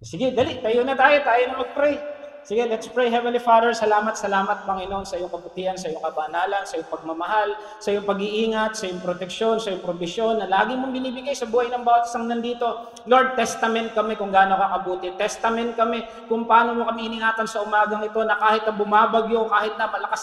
Sige, dali, tayo na mag-pray. Sige, let's pray. Heavenly Father, salamat, Panginoon, sa iyong kabutihan, sa iyong kabanalan, sa iyong pagmamahal, sa iyong pag-iingat, sa iyong proteksyon, sa iyong provisyon na lagi mong binibigay sa buhay ng bawat isang nandito. Lord, testament kami kung gaano ka kabuti. Testament kami kung paano mo kami iningatan sa umagang ito na kahit na bumabagyo, kahit na malakas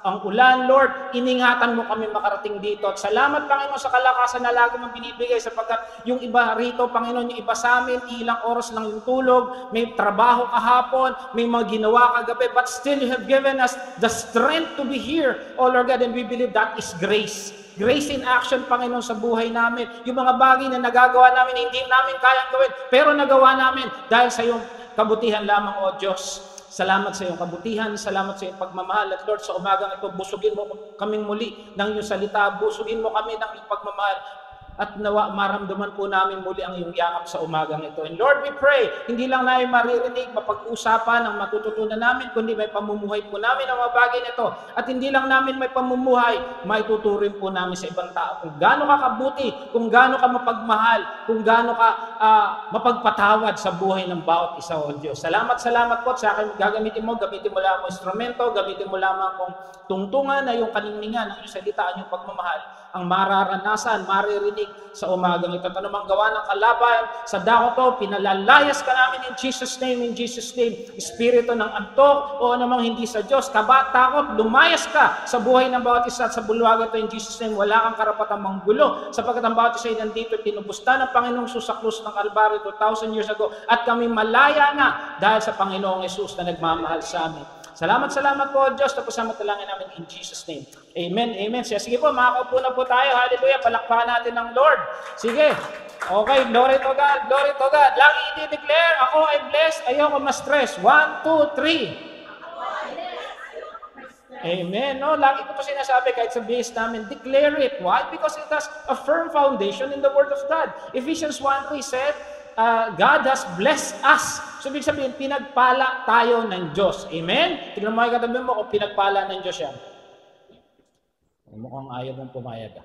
ang ulan, Lord, iningatan mo kami makarating dito. At salamat, Panginoon, sa kalakasan na lagi mong binibigay sapagkat yung iba rito, Panginoon, yung iba sa amin, ilang oras lang yung tulog, may trabaho kahapon, may mga ginawa kagabi, but still you have given us the strength to be here, oh Lord God, and we believe that is grace. Grace in action, Panginoon, sa buhay namin. Yung mga bagay na nagagawa namin, hindi namin kayang gawin, pero nagawa namin dahil sa iyong kabutihan lamang, O Diyos. Salamat sa iyong kabutihan, salamat sa iyong pagmamahal. At Lord, sa umagang ito, busugin mo kaming muli ng iyong salita, busugin mo kami ng iyong pagmamahal. At nawa maramdaman po namin muli ang iyong yakap sa umagang ito. And Lord, we pray, hindi lang namin maririnig, mapag-usapan ang matututunan namin, kundi may pamumuhay po namin ang mga bagay nito. At hindi lang namin may pamumuhay, may tuturin po namin sa ibang tao. Kung gaano ka kabuti, kung gaano ka mapagmahal, kung gaano ka mapagpatawad sa buhay ng bawat isa, O Diyos. Salamat po sa akin. Gamitin mo lamang instrumento, gamitin mo lamang kung tungtungan na yung kaningningan, ang iyong salita, ang iyong pagmamahal, ang mararanasan, maririnig sa umagang ito. At anumang gawa ng kalaban sa dako to, pinalalayas ka namin in Jesus' name, Espiritu ng antok o anumang hindi sa Diyos, kaba, takot, lumayas ka sa buhay ng bawat isa at sa bulwagan ito in Jesus' name. Wala kang karapatang manggulo sapagkat ang bawat isa ay nandito, tinubusta ng Panginoong Jesus sa krus ng Kalbaryo 2,000 years ago at kami malaya na dahil sa Panginoong Jesus na nagmamahal sa amin. Salamat po, Diyos. Tapos sa matalangin namin in Jesus' name. Amen. Sige po, makakaupo na po tayo. Hallelujah. Palakpakan natin ng Lord. Sige. Okay, glory to God. Lagi i-declare, ako ay blessed, ayoko ma-stress. 1, 2, 3. Amen. No, lagi ko ito sinasabi kahit sa base namin, declare it. Why? Because it has a firm foundation in the Word of God. Ephesians 1:3 said, God has blessed us. So, ibig sabihin, pinagpala tayo ng Diyos. Amen? Tignan mo kayo katabi mo kung pinagpala ng Diyos yan. Mukhang ayaw mong pumayag.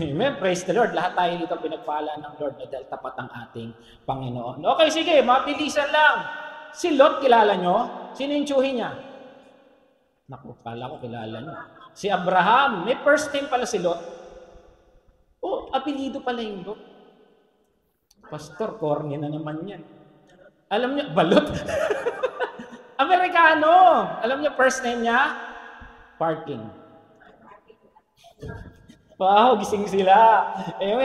Amen? Praise the Lord. Lahat tayo dito pinagpala ng Lord na dahil tapat ang ating Panginoon. Okay, sige. Mabilisan lang. Si Lot, kilala nyo? Sino yung tsuhin niya? Naku, kala ko kilala nyo. Si Abraham. May first name pala si Lot. Oh, apelido pala yung Lot. Pastor, corny na naman yan. Alam niyo, balot. Amerikano. Alam niyo, first name niya? Parking. Wow, gising sila.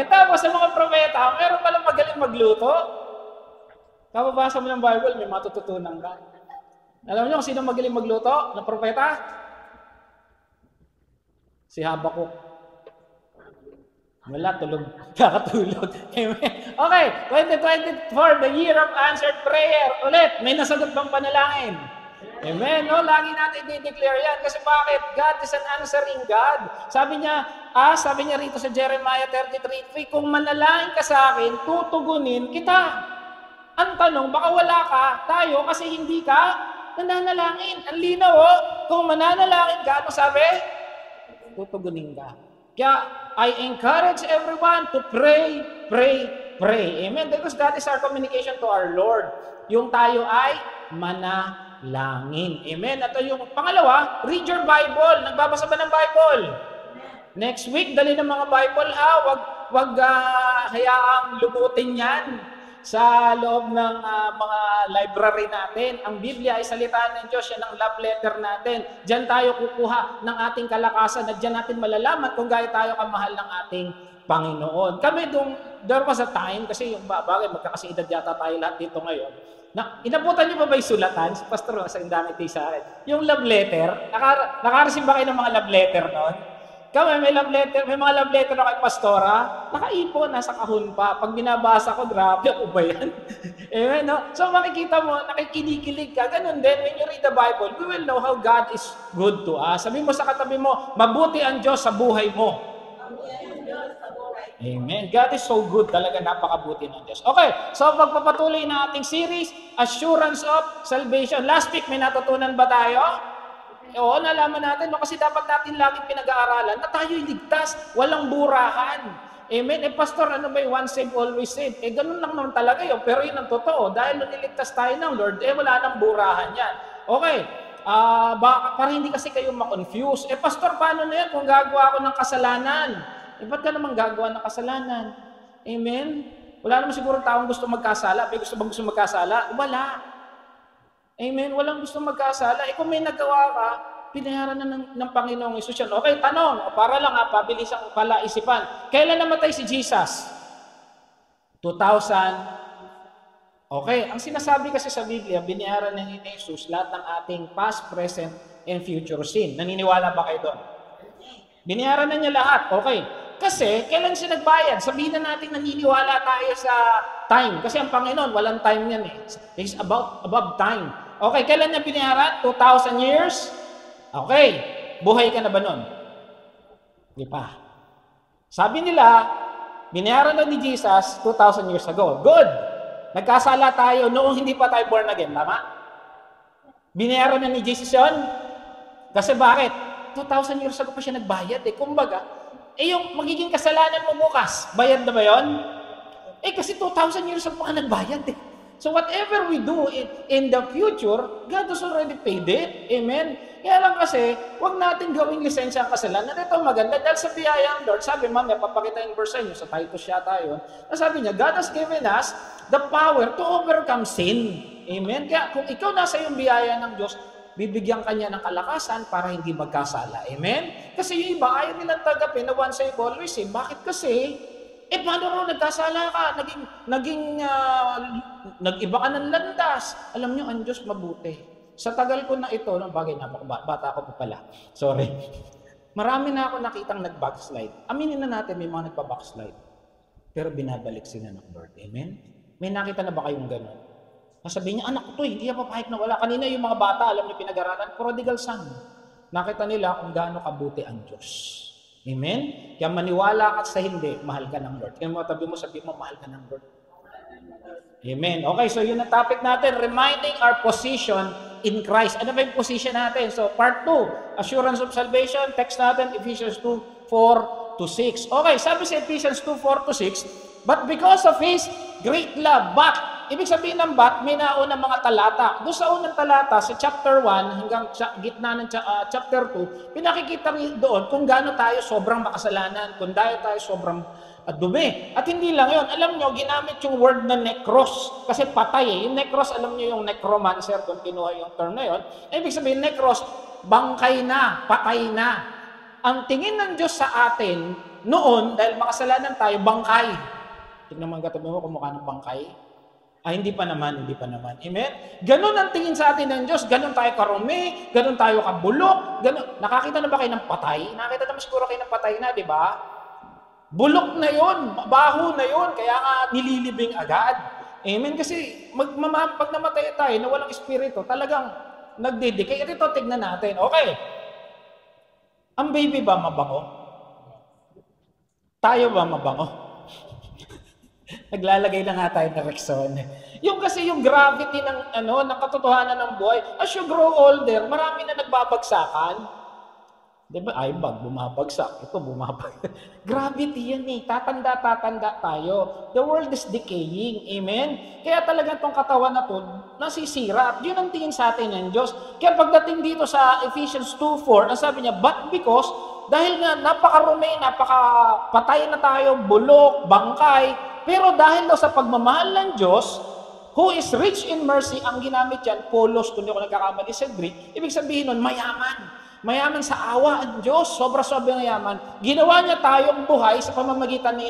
Tapos sa mga propeta, meron palang magaling magluto. Kapabasa mo ng Bible, may matututunan ka. Alam niyo kung sino magaling magluto na propeta? Si Habakuk. Wala, tulog. Kakatulog. Amen. Okay, 2024, the year of answered prayer. Ulit, may nasagot bang panalangin? Amen. No, lagi natin i-declare yan. Kasi bakit? God is an answering God. Sabi niya rito sa Jeremiah 33:3, kung manalangin ka sa akin, tutugunin kita. Ang tanong, baka wala ka, tayo, kasi hindi ka nananalangin. Ang linaw, kung mananalangin ka, ano sabi? Tutugunin ka. Kaya, I encourage everyone to pray. Amen? Because that is our communication to our Lord. Yung tayo ay manalangin. Amen? At yung pangalawa, read your Bible. Nagbabasa ba ng Bible? Next week, dali ng mga Bible ha. Wag hayaang lumutin yan sa loob ng mga library natin. Ang Biblia ay salita ng Diyos, yan ang love letter natin. Diyan tayo kukuha ng ating kalakasan at diyan natin malalaman kung gaano tayo kamahal ng ating Panginoon. Kami there was a time, kasi yung bagay, magkakasiedad yata tayo lahat dito ngayon, na inabutan niyo pa ba yung sulatan? Si Pastor, sa indamit sa akin. Yung love letter, nakareceive ba kayo ng mga love letter noon? Kami, may mga love letter na kay Pastora, nakaipon, nasa kahon pa. Pag binabasa ko, grabe, ako ba yan? Amen, no? So makikita mo, nakikinikilig ka. Ganun din, when you read the Bible, we will know how God is good to us. Sabi mo sa katabi mo, mabuti ang Diyos sa buhay mo. Amen. God is so good, talaga napakabuti ng Diyos. Okay, so pagpapatuloy na ating series, Assurance of Salvation. Last week, may natutunan ba tayo? Oo, nalaman natin, no? Kasi dapat natin laging pinag-aaralan na tayo'y ligtas, walang burahan. Amen? Pastor, ano ba yung once saved, always saved? Ganun lang naman talaga yun. Pero yun ang totoo. Dahil nung niligtas tayo ng Lord, wala nang burahan yan. Okay. Para hindi kasi kayo ma-confuse. Pastor, paano na yan kung gagawa ako ng kasalanan? Ba't ka naman gagawa ng kasalanan? Amen? Wala naman siguro taong gusto magkasala. May gusto bang gusto magkasala? Wala. Amen? Walang gusto magkasala. Kung may nagawa ka, pinayaran na ng Panginoong Hesus yan. Okay, tanong. Para lang pabilis ang palaisipan. Kailan namatay si Jesus? 2,000. Okay, ang sinasabi kasi sa Biblia, binayaran ng Hesus lahat ng ating past, present, and future sin. Naniniwala ba kayo doon? Binayaran na niya lahat. Okay. Kasi, kailan siya nagbayad? Sabihin na natin naniniwala tayo sa time. Kasi ang Panginoon, walang time yan eh. He's above time. Okay, kailan niya binayaran? 2,000 years? Okay. Buhay ka na ba nun? Hindi pa. Sabi nila, binayaran na ni Jesus 2,000 years ago. Good. Nagkasala tayo noong hindi pa tayo born again. Tama? Binayaran na ni Jesus yun? Kasi bakit? 2,000 years ago pa siya nagbayad eh. Kumbaga, yung magiging kasalanan mo bukas, bayad na ba yun? Kasi 2,000 years ago pa ka nagbayad eh. So whatever we do in the future, God has already paid it. Amen? Kaya lang kasi, huwag natin gawing lisensya ang kasalanan. Ito maganda, dahil sa biyaya ng Lord, sabi mamaya, papakita yung verse nyo, sa Titus yata yun, sabi niya, God has given us the power to overcome sin. Amen? Kaya kung ikaw nasa yung biyaya ng Diyos, bibigyan ka niya ng kalakasan para hindi magkasala. Amen? Kasi yung iba, ayaw nilang tagapin na once saved, always saved. Bakit kasi? Paano raw nagkasala ka? Nag-iba ka ng landas. Alam niyo, ang Diyos mabuti. Sa tagal ko na ito, bagay na, bata ako pa pala. Sorry. Marami na ako nakitang nag-backslide. Aminin na natin, may mga nagpa-backslide. Pero binabalik sila ng Lord. Amen? May nakita na ba kayong gano'n? Sasabihin niya, anak ko to, hindi pa pahit na wala. Kanina yung mga bata, alam niyo pinag-aralan, prodigal son. Nakita nila kung gaano kabuti ang Diyos. Amen? Kaya maniwala ka sa hindi, mahal ka ng Lord. Kaya mga tabi mo, sabi mo, mahal ka ng Lord. Amen. Okay, so yun ang topic natin, reminding our position in Christ. Ano ba yung position natin? So, part 2, assurance of salvation. Text natin, Ephesians 2:4-6. Okay, sabi sa Ephesians 2:4-6, but because of His great love, ibig sabihin ng may naunang mga talata. Doon sa unang talata, sa chapter 1 hanggang gitna ng chapter 2, pinakikita doon kung gaano tayo sobrang makasalanan, kung gaano tayo sobrang dumi. At hindi lang yun. Alam nyo, ginamit yung word na necros. Kasi patay eh. Yung necros, alam nyo yung necromancer, kung kinuha yung term na yun. Ibig sabihin, necros, bangkay na, patay na. Ang tingin ng Diyos sa atin, noon, dahil makasalanan tayo, bangkay. Tignan mo ang katabi mo, kumukha ng bangkay. Hindi pa naman. Amen? Ganon ang tingin sa atin ng Diyos. Ganon tayo karumi, ganon tayo kabulok, ganon. Nakakita na ba kayo ng patay? Nakakita naman siguro kayo ng patay na, di ba? Bulok na yon, baho na yon, kaya nga nililibing agad. Amen? Kasi pag namatay tayo na walang espiritu, talagang nagdidikay. Ito, tignan natin. Okay. Ang baby ba mabango? Tayo ba mabango? Naglalagay na nga tayo ng Rexona. Yung kasi yung gravity ng katotohanan ng buhay, as you grow older, marami na nagbabagsakan. Diba? Bag, bumabagsak. Ito, bumabagsak. Gravity yan eh. Tatanda tayo. The world is decaying. Amen? Kaya talaga itong katawan na to, nasisira. At yun ang tingin sa atin ng Diyos. Kaya pagdating dito sa Ephesians 2:4, ang sabi niya, but because, dahil nga napakarumi, napakapatay na tayo, bulok, bangkay, pero dahil daw sa pagmamahal ng Diyos, who is rich in mercy, ang ginamit yan, polos, kung di ako nagkakamali sa Greek, ibig sabihin nun, mayaman. Mayaman sa awa ang Diyos, sobra-sobrang yaman. Ginawa niya tayong buhay sa pamamagitan ni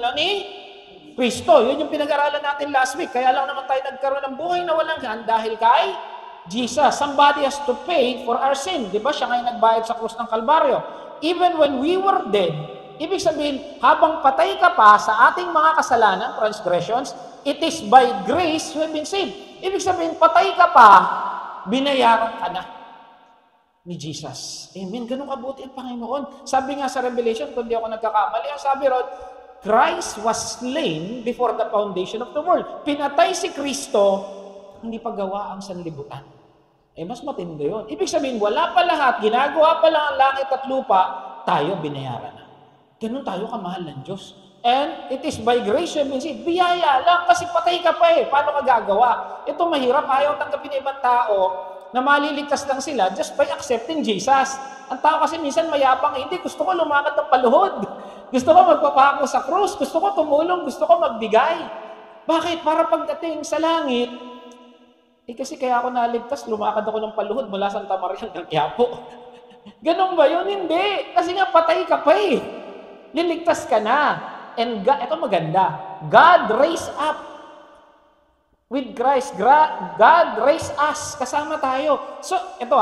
Kristo. Yun yung pinag-aralan natin last week. Kaya lang naman tayo nagkaroon ng buhay na walang hanggan dahil kay Jesus. Somebody has to pay for our sin. Di ba? Siya ngayon nagbayad sa krus ng Kalbaryo. Even when we were dead, ibig sabihin, habang patay ka pa sa ating mga kasalanan, transgressions, it is by grace you have been saved. Ibig sabihin, patay ka pa, binayaran ka na ni Jesus. Amen. Ganun kabuti ang Panginoon. Sabi nga sa Revelation, kung di ako nagkakamali, ang sabi ron, Christ was slain before the foundation of the world. Pinatay si Kristo, hindi pa gawa ang sanlibutan. Mas matindi yun. Ibig sabihin, wala pa lahat, ginagawa pa lang ang langit at lupa, tayo binayaran na. Ganun tayo kamahal ng Diyos. And it is by grace you have been saved. Biyaya lang kasi patay ka pa eh. Paano ka gagawa? Ito mahirap. Ayaw tanggapin ng ibang tao na maliligtas lang sila just by accepting Jesus. Ang tao kasi minsan mayabang, hindi, gusto ko lumakad ng paluhod. Gusto ko magpapako sa krus. Gusto ko tumulong. Gusto ko magbigay. Bakit? Para pagdating sa langit, kasi kaya ako naligtas, lumakad ako ng paluhod mula Santa Maria hanggang Quiapo. Ganun ba yun? Hindi. Kasi nga patay ka pa eh. Liligtas ka na. And God, ito maganda. God raised up with Christ. God raised us. Kasama tayo. So, ito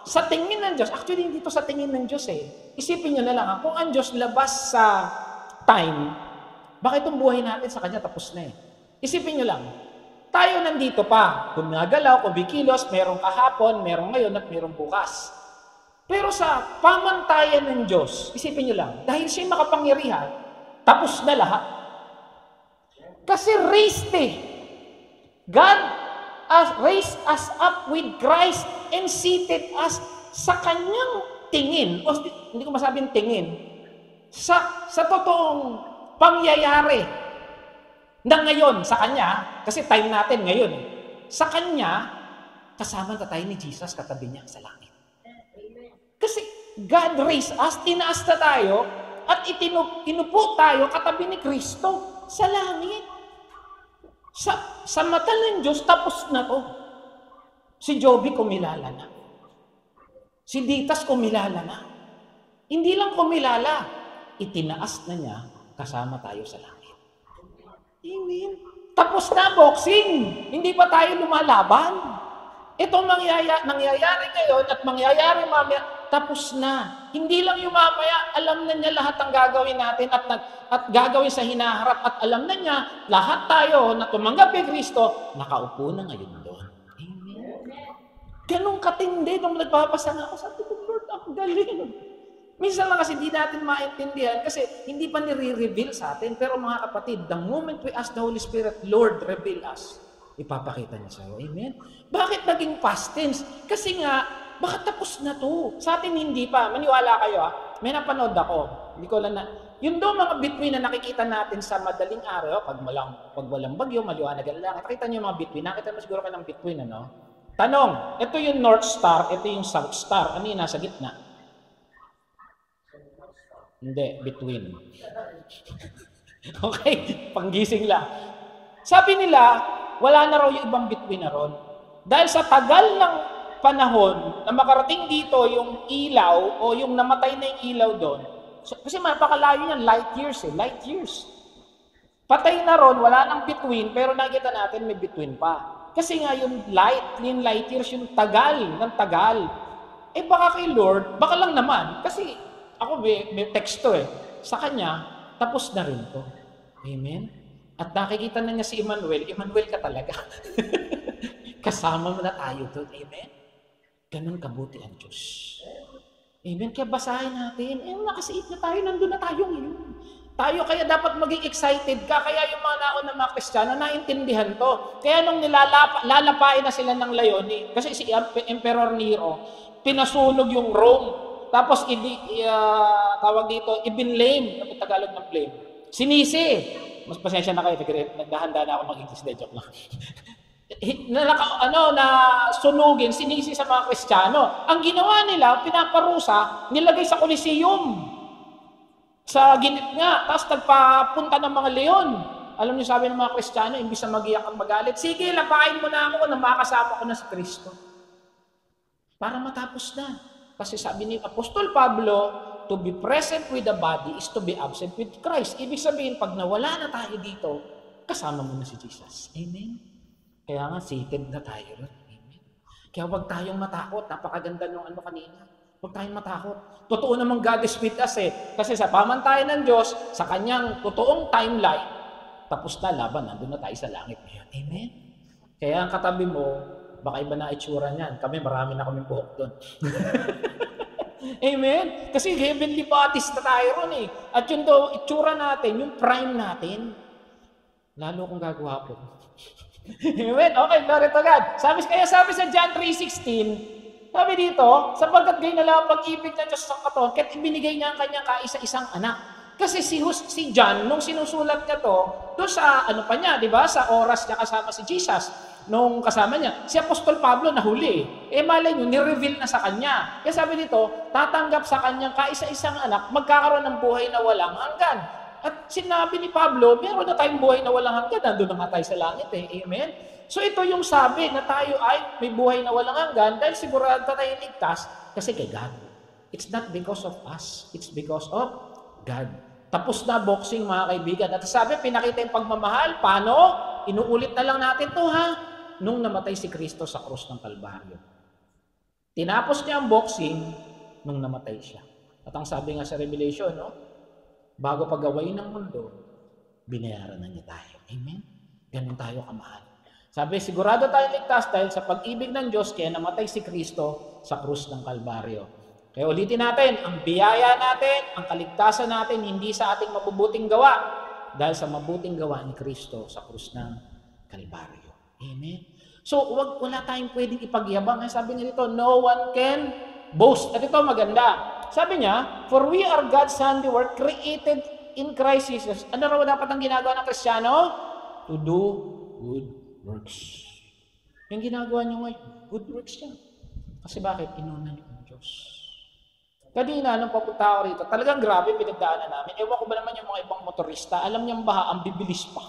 sa tingin ng Diyos, actually hindi ito sa tingin ng Diyos eh. Isipin nyo na lang, kung ang Diyos labas sa time, bakit itong buhay natin sa Kanya tapos na eh? Isipin nyo lang, tayo nandito pa, gumagalaw, kumikilos, merong kahapon, merong ngayon, at merong bukas. Pero sa pamantayan ng Diyos, isipin nyo lang, dahil siya'y makapangyarihan, tapos na lahat. Kasi raised eh. God raised us up with Christ and seated us sa Kanyang tingin, o hindi ko masabing tingin, sa totoong pangyayari na ngayon sa Kanya, kasi time natin ngayon eh, sa Kanya, kasama na tayo ni Jesus katabi niya sa langit. Kasi God raised us, tinaas na tayo, at inupo tayo katabi ni Kristo sa langit. Sa mata ng Diyos, tapos na to. Si Joby kumilala na. Si Ditas kumilala na. Hindi lang kumilala, itinaas na niya kasama tayo sa langit. Amen. Tapos na boxing. Hindi pa tayo lumalaban. Itong nangyayari ngayon at mangyayari mamaya, tapos na. Hindi lang yung mamaya, alam na niya lahat ang gagawin natin at gagawin sa hinaharap at alam na niya, lahat tayo na tumanggap kay Kristo, nakaupo na ngayon doon. Amen. Ganun katindi nung nagbabasa na ako, sabi ko, Lord, ang galing. Minsan lang kasi hindi natin maintindihan kasi hindi pa nire-reveal sa atin. Pero mga kapatid, the moment we ask the Holy Spirit, Lord, reveal us, ipapakita niya sa'yo. Amen? Bakit naging past tense? Kasi nga, baka tapos na to. Sa atin hindi pa. Maniwala kayo May napanood ako. Hindi ko lang na... Yung doon mga bituin na nakikita natin sa madaling araw, pag walang bagyo, maliwanag ang langit. Nakita niyo yung mga bituin. Nakita mo siguro kayo ng bituin, ano? Tanong, ito yung North Star, ito yung South Star. Ano yung nasa gitna? Hindi, between. Okay, panggising lang. Sabi nila, wala na raw yung ibang between na ron. Dahil sa tagal ng panahon na makarating dito yung ilaw o yung namatay na yung ilaw doon, kasi mapakalayo yan, light years. Patay na ron, wala nang between, pero nakita natin may between pa. Kasi nga yung light years, yung tagal ng tagal. Baka kay Lord, baka lang naman. Kasi ako may teksto sa Kanya, tapos na rin to. Amen? At nakikita na niya si Emmanuel ka talaga. Kasama mo na tayo doon. Amen? Ganun kabuti ang Diyos. Amen? Kaya basahin natin. Nakasiit na tayo, nandun na tayo ngayon. Tayo kaya dapat maging excited ka. Kaya yung mga naon ng mga Kristiyano, naintindihan to. Kaya nung lalapain na sila ng layon, kasi si Emperor Nero, pinasunog yung Rome. Tapos, tawag dito, ibinlame. Ano Tagalog ng blame? Sinisi. Mas pasensya na kayo. Naghahanda na ako mag-English na joke lang. Sunugin, sinisi sa mga Kristiyano. Ang ginawa nila, pinaparusa, nilagay sa Coliseum. Sa ginit nga, tapos nagpapunta ng mga leon. Alam niyo, sabi ng mga Kristiyano, imbis na magiyak ang magalit, sige, lapain mo na ako na makasama ko na si Kristo. Para matapos na. Kasi sabi ni Apostol Pablo, to be present with the body is to be absent with Christ. Ibig sabihin, pag nawala na tayo dito, kasama mo na si Jesus. Amen? Kaya nga, seated na tayo. Amen? Kaya huwag tayong matakot. Napakaganda nung kanina. Huwag tayong matakot. Totoo namang God is with us Kasi sa pamantayan ng Diyos, sa Kanyang totoong timeline, tapos na laban, nandun na tayo sa langit ngayon. Amen? Kaya ang katabi mo, baka iba na itsura niyan. Kami, marami na kaming buhok doon. Amen? Kasi heavenly bodies na tayo ron At yung itsura natin, yung prime natin, lalo kong gagawa po. Amen? Okay, glory to God. Sabi sa John 3:16, sabi dito, sapagkat gayon na lang ang pag-ibig ng Diyos sa katawan, kaya't ibinigay niya ang kanyang kaisa-isang anak, Kasi si John, nung sinusulat niya to, doon sa ano pa niya, di ba? Sa oras niya kasama si Jesus, nung kasama niya, si Apostol Pablo nahuli. Malay nyo, ni-reveal na sa kanya. Kaya sabi dito, tatanggap sa kanyang kaisa-isang anak, magkakaroon ng buhay na walang hanggan. At sinabi ni Pablo, meron na tayong buhay na walang hanggan, nandun na nga tayo sa langit Amen? So ito yung sabi na tayo ay may buhay na walang hanggan dahil sigurado tayo ligtas kasi kay God. It's not because of us, it's because of God. Tapos na boxing mga kaibigan. At sabi, pinakita yung pagmamahal. Paano? Inuulit na lang natin to ha. Nung namatay si Kristo sa krus ng Kalbaryo. Tinapos niya ang boxing nung namatay siya. At ang sabi nga sa Revelation, no? Bago pagawain ng mundo, binayaran na niya tayo. Amen? Ganun tayo kamahal. Sabi, sigurado tayo ligtas dahil sa pag-ibig ng Diyos kaya namatay si Kristo sa krus ng Kalbaryo. Kaya ulitin natin, ang biyaya natin, ang kaligtasan natin, hindi sa ating mabubuting gawa, dahil sa mabuting gawa ni Kristo sa krus ng Kalbaryo. Amen? So, wala tayong pwedeng ipagyabang. Sabi niya dito, no one can boast. At ito maganda. Sabi niya, for we are God's handiwork, created in Christ Jesus. Ano raw dapat ang ginagawa ng Kristiyano? To do good works. Yung ginagawa niyo ngayon, good works yan. Kasi bakit? Inuna niyo ang Diyos. Kanina, nung papunta ako rito, talagang grabe pinagdaanan namin. Ewan ko ba naman yung mga ibang motorista, alam niyang baha, ang bibilis pa.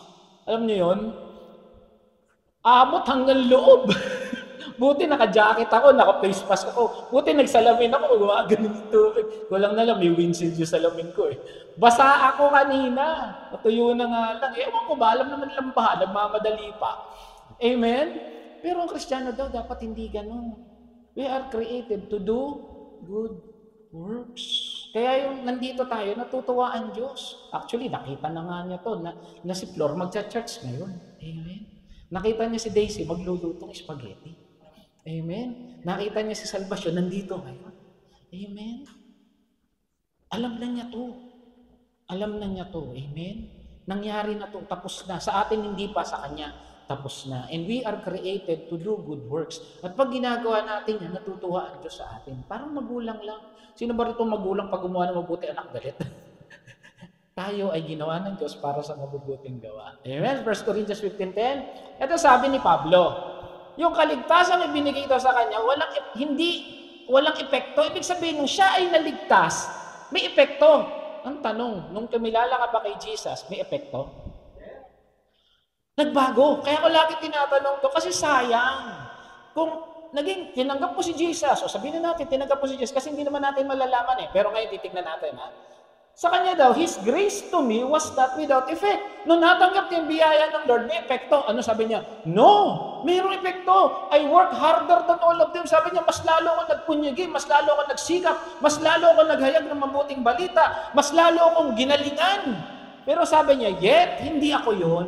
Alam niyo yun? Abot hanggang loob. Buti naka-jacket ako, naka-face mask ako. Buti nagsalamin ako, gumagano yung tubig. Walang na lang, may windshield yung salamin ko Basa ako kanina. Natuyo na nga lang. Ewan ko ba, alam naman lang baha, nagmamadali pa. Amen? Pero ang Kristiyano daw, dapat hindi ganun. We are created to do good works. Kaya yung nandito tayo, natutuwa ang Diyos. Actually, nakita na nga niya to, na si Flor magcha-church ngayon. Amen? Nakita niya si Daisy maglulutong spaghetti. Amen? Nakita niya si Salvation, nandito ngayon. Amen? Alam na niya to. Alam na niya to. Amen? Nangyari na to, tapos na. Sa atin hindi pa, sa Kanya, tapos na. And we are created to do good works. At pag ginagawa natin yan, natutuwa ang Diyos sa atin. Parang magulang lang. Sino ba rito magulang pag gumawa ng mabuti anak galit? Tayo ay ginawa ng Diyos para sa mabubuting gawa. Amen? 1 Corinthians 15:10. Ito sabi ni Pablo, yung kaligtasan na binigay ito sa kanya, walang epekto. Ibig sabihin, nung siya ay naligtas, may epekto. Ang tanong, nung tumilala ka ba kay Jesus, may epekto? Nagbago. Kaya ko lagi tinatanong to, kasi sayang. Kung tinanggap mo si Jesus, o sabihin na natin, tinanggap mo si Jesus, kasi hindi naman natin malalaman Pero ngayon, titignan natin Sa kanya daw, His grace to me was not without effect. Nung natanggap niya yung biyaya ng Lord, may epekto. Ano sabi niya? No! Mayroong epekto. I work harder than all of them. Sabi niya, mas lalo akong nagpunyagi, mas lalo akong nagsikap, mas lalo akong naghayag ng mabuting balita, mas lalo akong ginalingan. Pero sabi niya, yet, hindi ako yun.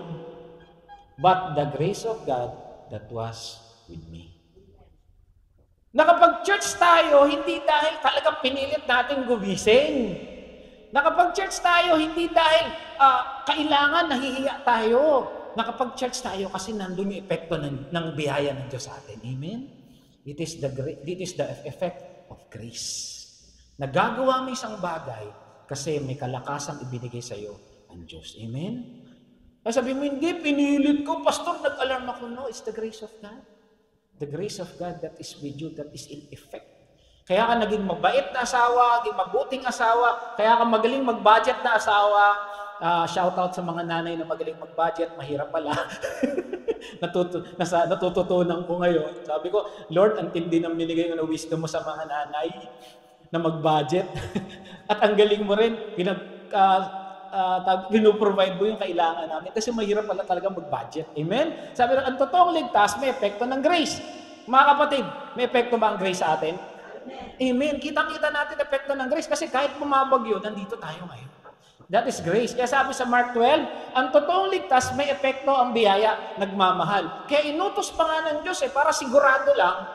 But the grace of God that was with me. Nakapag-church tayo, hindi dahil talagang pinilit natin gumising. Nakapag-church tayo, hindi dahil kailangan nahihiya tayo. Nakapag-church tayo kasi nandun yung epekto ng biyaya ng Diyos sa atin. Amen? It is the effect of grace. Nagagawa mo isang bagay kasi may kalakasang ibinigay sa iyo ang Diyos. Amen? Ay sabi mo, hindi, pinilit ko. Pastor, nag-alarm ako. No, it's the grace of God. The grace of God that is with you, that is in effect. Kaya ka naging mabait na asawa, naging mabuting asawa, kaya ka magaling mag-budget na asawa. Shout out sa mga nanay na magaling mag-budget, mahirap pala. Natututunan ko ngayon. Sabi ko, Lord, ang tindi ng binigay mo na wisdom mo sa mga nanay na mag-budget. At ang galing mo rin, pinuprovide mo yung kailangan namin. Kasi mahirap pala talaga mag-budget. Amen? Sabi ko, ang totoong ligtas, may epekto ng grace. Mga kapatid, may epekto ba ang grace sa atin? Amen. Kitang-kita natin epekto ng grace kasi kahit bumabagyo, nandito tayo ngayon. That is grace. Kaya sabi sa Mark 12, ang totoong ligtas, may epekto ang biyaya, nagmamahal. Kaya inutos pa nga ng Diyos para sigurado lang,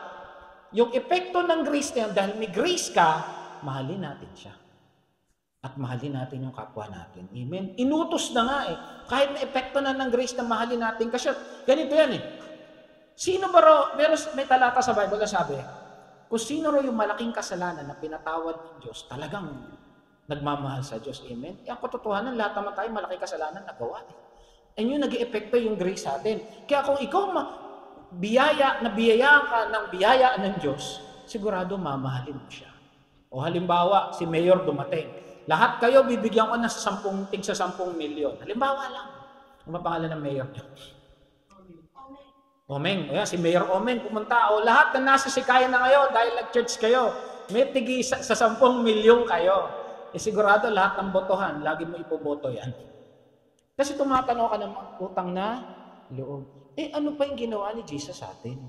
yung epekto ng grace na yan, dahil may grace ka, mahalin natin siya. At mahalin natin yung kapwa natin. Amen. Inutos na nga Kahit may epekto na ng grace na mahalin natin. Kasi ganito yan Sino ba raw, may talata sa Bible na sabi, kung sino raw yung malaking kasalanan na pinatawad ng Diyos, talagang nagmamahal sa Diyos. Amen? Ang katotohanan, lahat naman tayo malaki kasalanan nagawa. And yun nag-i-epekto yung grace sa atin. Kaya kung ikaw biyayaan ka ng biyaya ng Diyos, sigurado mamahalin mo siya. O halimbawa, si Mayor dumating. Lahat kayo bibigyan ko ng tig sa 10 milyon. Halimbawa lang. Ano pangalan ng Mayor niyo? Omeng. Ayan, si Mayor Omeng pumunta. O lahat na nasa Sikaya na ngayon dahil nag-church kayo, may tigi sa 10 milyon kayo. Sigurado lahat ng botohan, lagi mo ipoboto yan. Kasi tumatanaw ka ng utang na loob. Ano pa yung ginawa ni Jesus sa atin?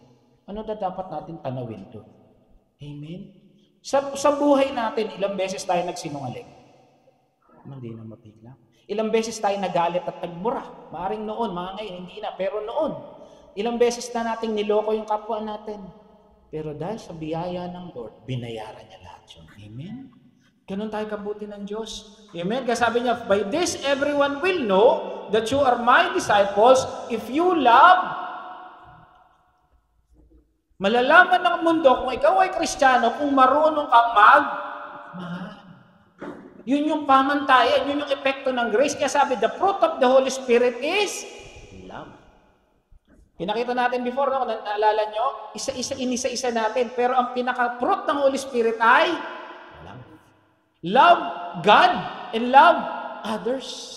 Ano dapat natin tanawin to? Amen? Sa buhay natin, ilang beses tayo nagsinungaling? Hindi na mapigla. Ilang beses tayo nagalit at nagmura? Maaring noon, mga ngayon, hindi na. Pero noon, ilang beses na nating niloko yung kapwa natin. Pero dahil sa biyaya ng Lord, binayaran niya lahat yun. Amen? Ganun tayo kabuti ng Diyos. Amen? Kaya sabi niya, by this everyone will know that you are my disciples if you love. Malalaman ng mundo kung ikaw ay Kristiyano, kung marunong kang magmahal. Yun yung pamantayan, yun yung epekto ng grace. Kaya sabi, the fruit of the Holy Spirit is love. Pinakita natin before, no? Naalala nyo? Inisa-isa natin. Pero ang pinaka-fruit ng Holy Spirit ay love. Love God and love others.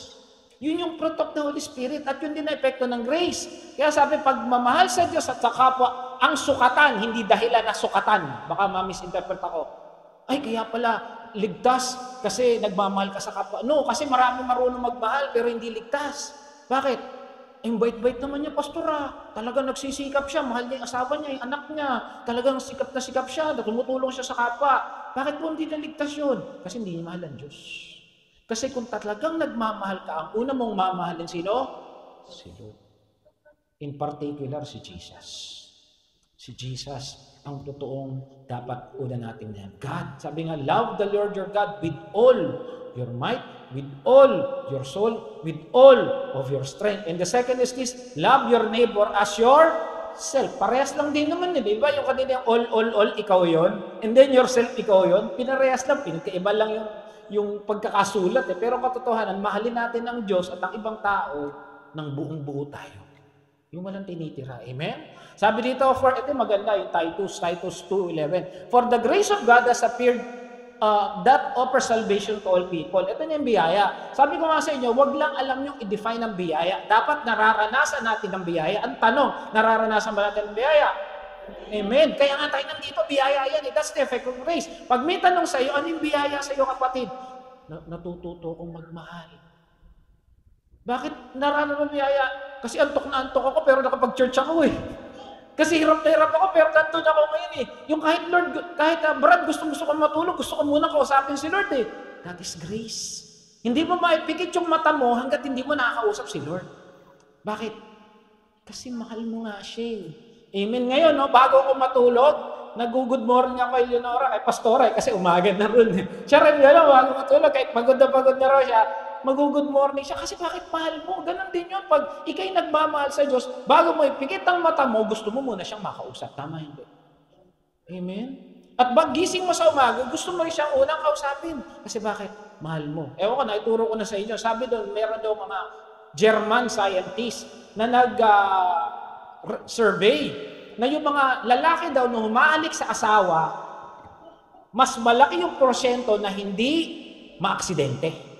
Yun yung fruit of the Holy Spirit at yun din na epekto ng grace. Kaya sabi, pagmamahal sa Diyos at sa kapwa, ang sukatan, hindi dahilan na sukatan. Baka ma-misinterpret ako. Ay, kaya pala, ligtas kasi nagmamahal ka sa kapwa. No, kasi marami marunong magmahal pero hindi ligtas. Bakit? Ang bait-bait naman niya, pastora. Talagang nagsisikap siya, mahal niya yung asawa niya, yung anak niya. Talagang sikap na sikap siya, tumutulong siya sa kapwa. Bakit po hindi naligtas yun? Kasi hindi niya mahal ang Diyos. Kasi kung talagang nagmamahal ka, ang una mong mamahalin sino? Si Lord. In particular, si Jesus. Si Jesus ang totoong dapat una natin yan. God, sabi nga, love the Lord your God with all your might, with all your soul, with all of your strength. And the second is this, love your neighbor as yourself. Parehas lang din naman yun, di ba? Yung kanina yung all, ikaw yon, and then yourself, ikaw yon. Pinarehas lang, pinagkaiba lang yung pagkakasulat. Pero katotohanan, mahalin natin ang Diyos at ang ibang tao ng buong buo tayo. Yung walang tinitira. Amen? Sabi dito, ito maganda, yung Titus 2:11. For the grace of God has appeared that offers salvation to all people. Ito na yung biyaya. Sabi ko nga sa inyo, wag lang alam yung i-define ang biyaya. Dapat nararanasan natin ang biyaya. Ang tanong, nararanasan ba natin ang biyaya? Amen. Kaya nga tayo nandito, biyaya yan. That's the effect of grace. Pag may tanong sa iyo, ano yung biyaya sa iyo, kapatid? Natututo kong magmahal. Bakit naranasan ang biyaya? Kasi antok na antok ako, pero nakapag-church ako eh. Kasi hirap na hirap ako, pero nandun ako ngayon eh. Yung kahit Brad, gusto ko matulog, gusto ko muna kausapin si Lord eh. That is grace. Hindi mo maipikit yung mata mo hanggat hindi mo nakakausap si Lord. Bakit? Kasi mahal mo nga siya eh. Amen. Ngayon, no, bago ako matulog, nag-good morning ako kay Leonora, kay Pastora, kasi umaga na rin. Siya rin yun, bago matulog, kahit pagod na raw siya, mag-good morning siya. Kasi bakit mahal mo? Ganon din yun. Pag ikay nagmamahal sa Diyos, bago mo ipikit ang mata mo, gusto mo muna siyang makausap. Tama hindi? Amen? At gising mo sa umaga, gusto mo rin siyang unang kausapin. Kasi bakit? Mahal mo. Ewan ko, naituro ko na sa inyo. Sabi doon, meron daw mga German scientists na nag-survey na yung mga lalaki daw na humaalik sa asawa, mas malaki yung porsyento na hindi maaksidente.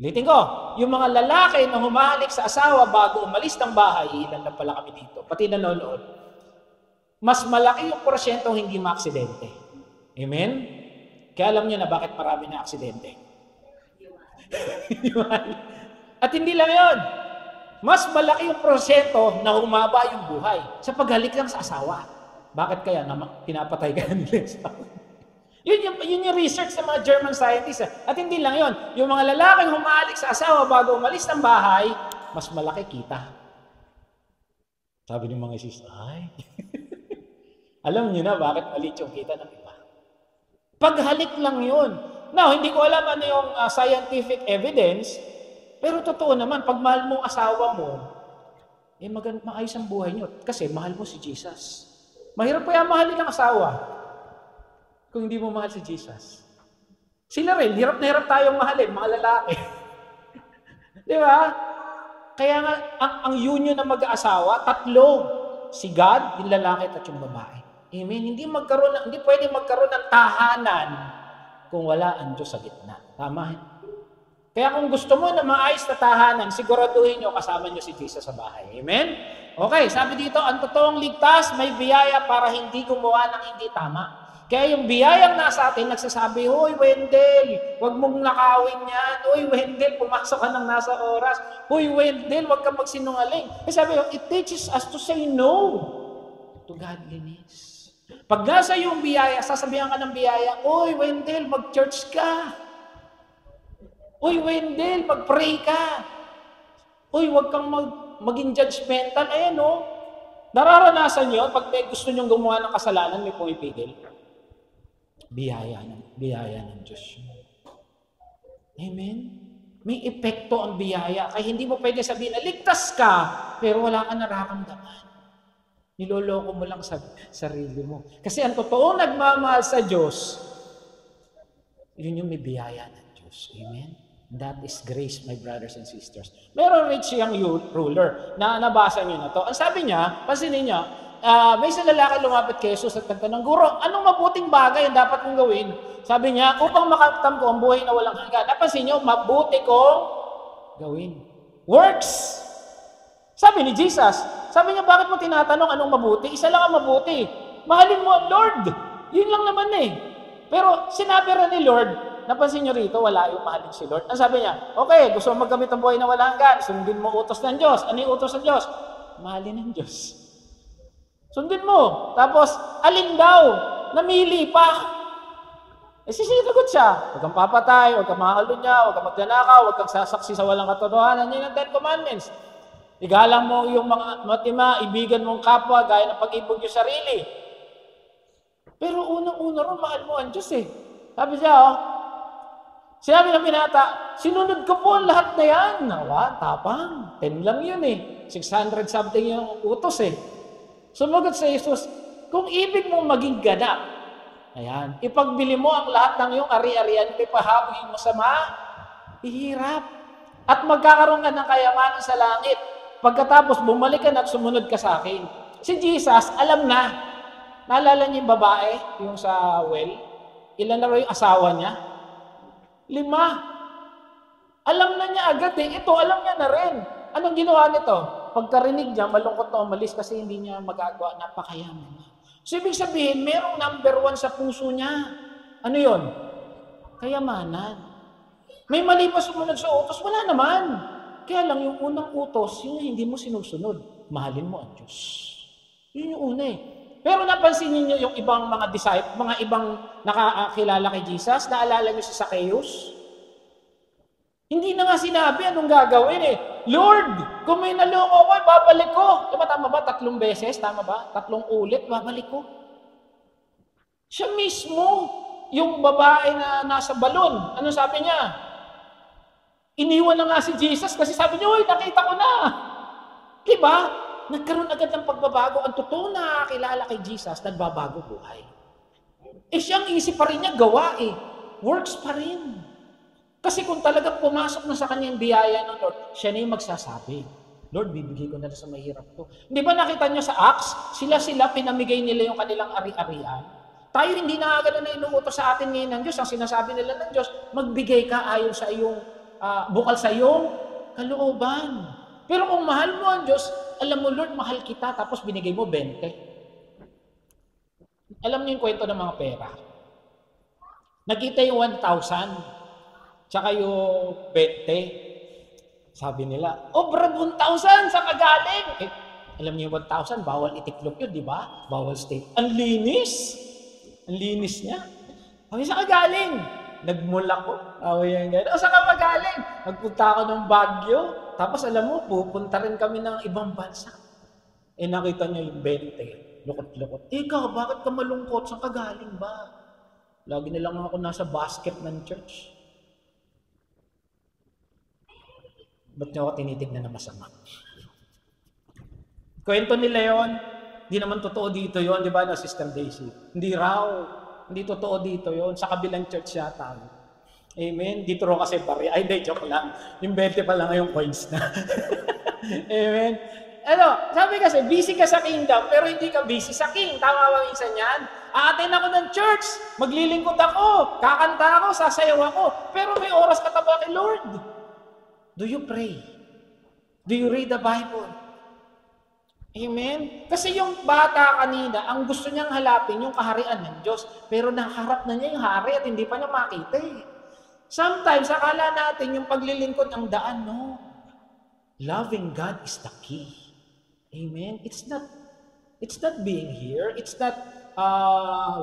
Ulitin ko, yung mga lalaki na humahalik sa asawa bago umalis ng bahay, ilan lang pala kami dito, pati nanonood, mas malaki yung porsyentong hindi maaksidente. Amen? Kaya alam nyo na bakit marami na aksidente. At hindi lang yun. Mas malaki yung porsyento na humaba yung buhay sa paghalik lang sa asawa. Bakit kaya pinapatay ka nila sa Yun yung research sa mga German scientists. At hindi lang yun. Yung mga lalaking humalik sa asawa bago umalis ng bahay, mas malaki kita. Sabi ng mga sis, ay. Alam niyo na bakit malit yung kita ng iba. Paghalik lang yun. Now, hindi ko alam ano yung scientific evidence, pero totoo naman, pag mahal mo asawa mo, maayos ang buhay niyo. Kasi mahal mo si Jesus. Mahirap kaya mahalin ang asawa kung hindi mo mahal si Jesus. Sila rin, hirap na hirap tayong mahalin, mga lalaki. Di ba? Kaya nga, ang union ng mag-aasawa, tatlo. Si God, yung lalaki at yung babae. Amen? Hindi pwede magkaroon ng tahanan kung wala ang Diyos sa gitna. Tama? Kaya kung gusto mo na maayos na tahanan, siguraduhin nyo kasama nyo si Jesus sa bahay. Amen? Okay, sabi dito, ang totoong ligtas may biyaya para hindi gumawa ng hindi tama. Kaya yung biyayang nasa atin, nagsasabi, Hoy, Wendell, huwag mong nakawin yan. Hoy, Wendell, pumasok ka ng nasa oras. Hoy, Wendell, huwag kang magsinungaling. Kasi sabi, it teaches us to say no to godliness. Pag nasa yung biyaya, sasabihan ka ng biyaya, Hoy, Wendell, mag-church ka. Uy, Wendell, mag-pray ka. Uy, huwag kang maging judgmental. Ayan, no? Nararanasan nyo, pag may gusto nyong gumawa ng kasalanan, may pumipigil. Biyaya ng Diyos. Amen? May epekto ang biyaya. Kaya hindi mo pwede sabihin na ligtas ka, pero wala ka nararamdaman. Niloloko mo lang sa sarili mo. Kasi ang totoo nagmamahal sa Diyos, yun yung may biyaya ng Diyos. Amen? That is grace, my brothers and sisters. Meron rich siyang ruler na nabasa niyo na to. Ang sabi niya, pansinin niya, may isang lalaki lumapit kay Jesus at nagtanong, Guro, anong mabuting bagay ang dapat kong gawin? Sabi niya, upang makakamtan ko ang buhay na walang hanggan. Napansin niyo, mabuti kong gawin. Works. Sabi ni Jesus, sabi niya, bakit mo tinatanong anong mabuti? Isa lang ang mabuti. Mahalin mo ang Lord. Yun lang naman eh. Pero sinabi rin ni Lord, napansin niyo rito, wala yung mahalin si Lord. Ang sabi niya, okay, gusto mo maggamit ng buhay na walang hanggan, sundin mo utos ng Diyos. Ano yung utos ng Diyos? Mahalin ng Diyos. Sundin mo. Tapos, alin daw? Namili pa. Sisinagot siya. Huwag kang papatay, huwag kang makalunya, huwag kang magnanakaw, huwag kang sasaksi sa walang katotohanan. Yan ang 10 Commandments. Igalang mo yung mga matima, ibigan mong kapwa, gaya ng pag-ibig yung sarili. Pero unang-una ron, mahal mo ang Diyos eh. Sabi siya, sinabi ng binata, sinunod ko po lahat na yan. Nawa, tapang. 10 lang yun eh. 600 something yung utos eh. Sumagot sa Jesus, kung ibig mong maging ganap, ayan, ipagbili mo ang lahat ng iyong ari-arian, ipahabol mo sa ihirap. At magkakaroon ka ng kayamanan sa langit. Pagkatapos, bumalik ka na at sumunod ka sa akin. Si Jesus, alam na. Naalala niyo yung babae, yung sa well? Ilan na yung asawa niya? 5. Alam na niya agad eh. Ito, alam niya na rin. Anong ginawa nito? Pagkarinig niya, malungkot na umalis kasi hindi niya magagawa, napakayaman niya. So, ibig sabihin, merong number 1 sa puso niya. Ano yon? Kayamanan. May mali pa sumunod sa utos? Wala naman. Kaya lang, yung unang utos, yun hindi mo sinusunod. Mahalin mo ang Diyos. Yun yung una eh. Pero napansin niyo yung ibang mga disciples, mga ibang nakakilala kay Jesus, naalala niyo si Zacchaeus? Hindi na nga sinabi anong gagawin eh. Lord, kung may naloko ko, babalik ko. Diba tama ba? 3 beses? Tama ba? 3 ulit, babalik ko. Siya mismo, yung babae na nasa balon, ano sabi niya? Iniwan na nga si Jesus kasi sabi niya, uy, nakita ko na. Diba? Nagkaroon agad ng pagbabago. Ang totoo na kilala kay Jesus, nagbabago buhay. Siyang isip pa rin niya, gawa eh. Works pa rin. Kasi kung talagang pumasok na sa kanyang biyaya ng Lord, siya na yung magsasabi, Lord, bibigay ko na sa mahirap to. Di ba nakita niyo sa Acts, sila pinamigay nila yung kanilang ari-arian. Tayo hindi na agad na inuutos sa atin ngayon ng Diyos. Ang sinasabi nila ng Diyos, magbigay ka ayon sa iyong, bukal sa iyong kalooban. Pero kung mahal mo ang Diyos, alam mo, Lord, mahal kita, tapos binigay mo 20. Alam niyo yung kwento ng mga pera. Nakita yung 1,000. Tsaka yung 20, sabi nila, Brad, 1,000, saan ka galing? Alam niyo yung 1,000, bawal itiklop yun, di ba? Bawal state. Ang linis. Ang linis niya. Sabi, saan ka galing? Nagmula ko. Saan ka magaling? Nagpunta ako ng Baguio. Tapos alam mo, pupunta rin kami ng ibang bansa. Nakita niyo yung 20. Lukot-lukot. Ikaw, bakit ka malungkot? Saan ka galing ba? Lagi na lang ako nasa basket ng church. Ba't niyo ako tinitignan na masama? Kwento nila yon, hindi naman totoo dito yon, di ba, no, Sister Daisy? Hindi raw. Hindi totoo dito yon, sa kabilang church yata. Amen. Dito ro kasi pare. Ay, hindi, joke lang. Yung 20 pa lang yung coins na. Amen. Ano, sabi kasi, busy ka sa kingdom, pero hindi ka busy sa king. Tama ba minsan yan? Aaten ako ng church, maglilingkod ako, kakanta ako, sasayaw ako, pero may oras ka ba kay Lord? Do you pray? Do you read the Bible? Amen? Kasi yung bata kanina, ang gusto niyang halapin yung kaharian ng Diyos, pero nakaharap na niya yung hari at hindi pa niya makita eh. Sometimes, akala natin yung paglilingkod ang daan, no? Loving God is the key. Amen? It's not being here. It's not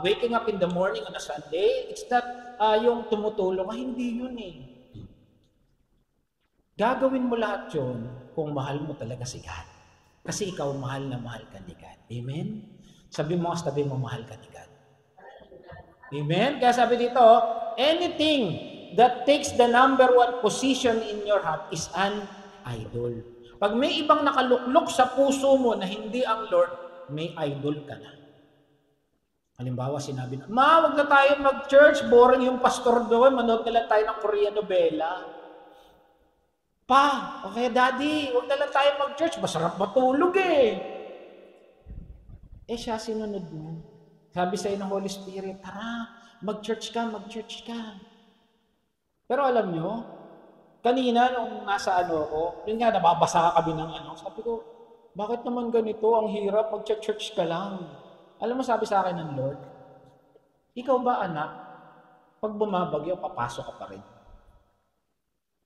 waking up in the morning on a Sunday. It's not yung tumutulong. Hindi yun eh. Gagawin mo lahat yun kung mahal mo talaga si God. Kasi ikaw mahal na mahal ka ni God. Amen? Sabi mo mahal ka ni God. Amen? Kaya sabi dito, anything that takes the number one position in your heart is an idol. Pag may ibang nakaluklok sa puso mo na hindi ang Lord, may idol ka na. Halimbawa, sinabi na, wag na tayo mag-church, boring yung pastor doon, manood na lang tayo ng Korean novela. Pa, okay daddy, wag na lang tayo mag-church, masarap matulog eh. Siya sinunod mo. Sabi sa'yo ng Holy Spirit, tara, mag-church ka. Pero alam nyo, kanina nung nasa ako, yun nga, nababasa kami ng sabi ko, bakit naman ganito, ang hirap, mag-church ka lang. Alam mo, sabi sa akin ng Lord, ikaw ba anak, pag bumabagyo, papasok ka pa rin.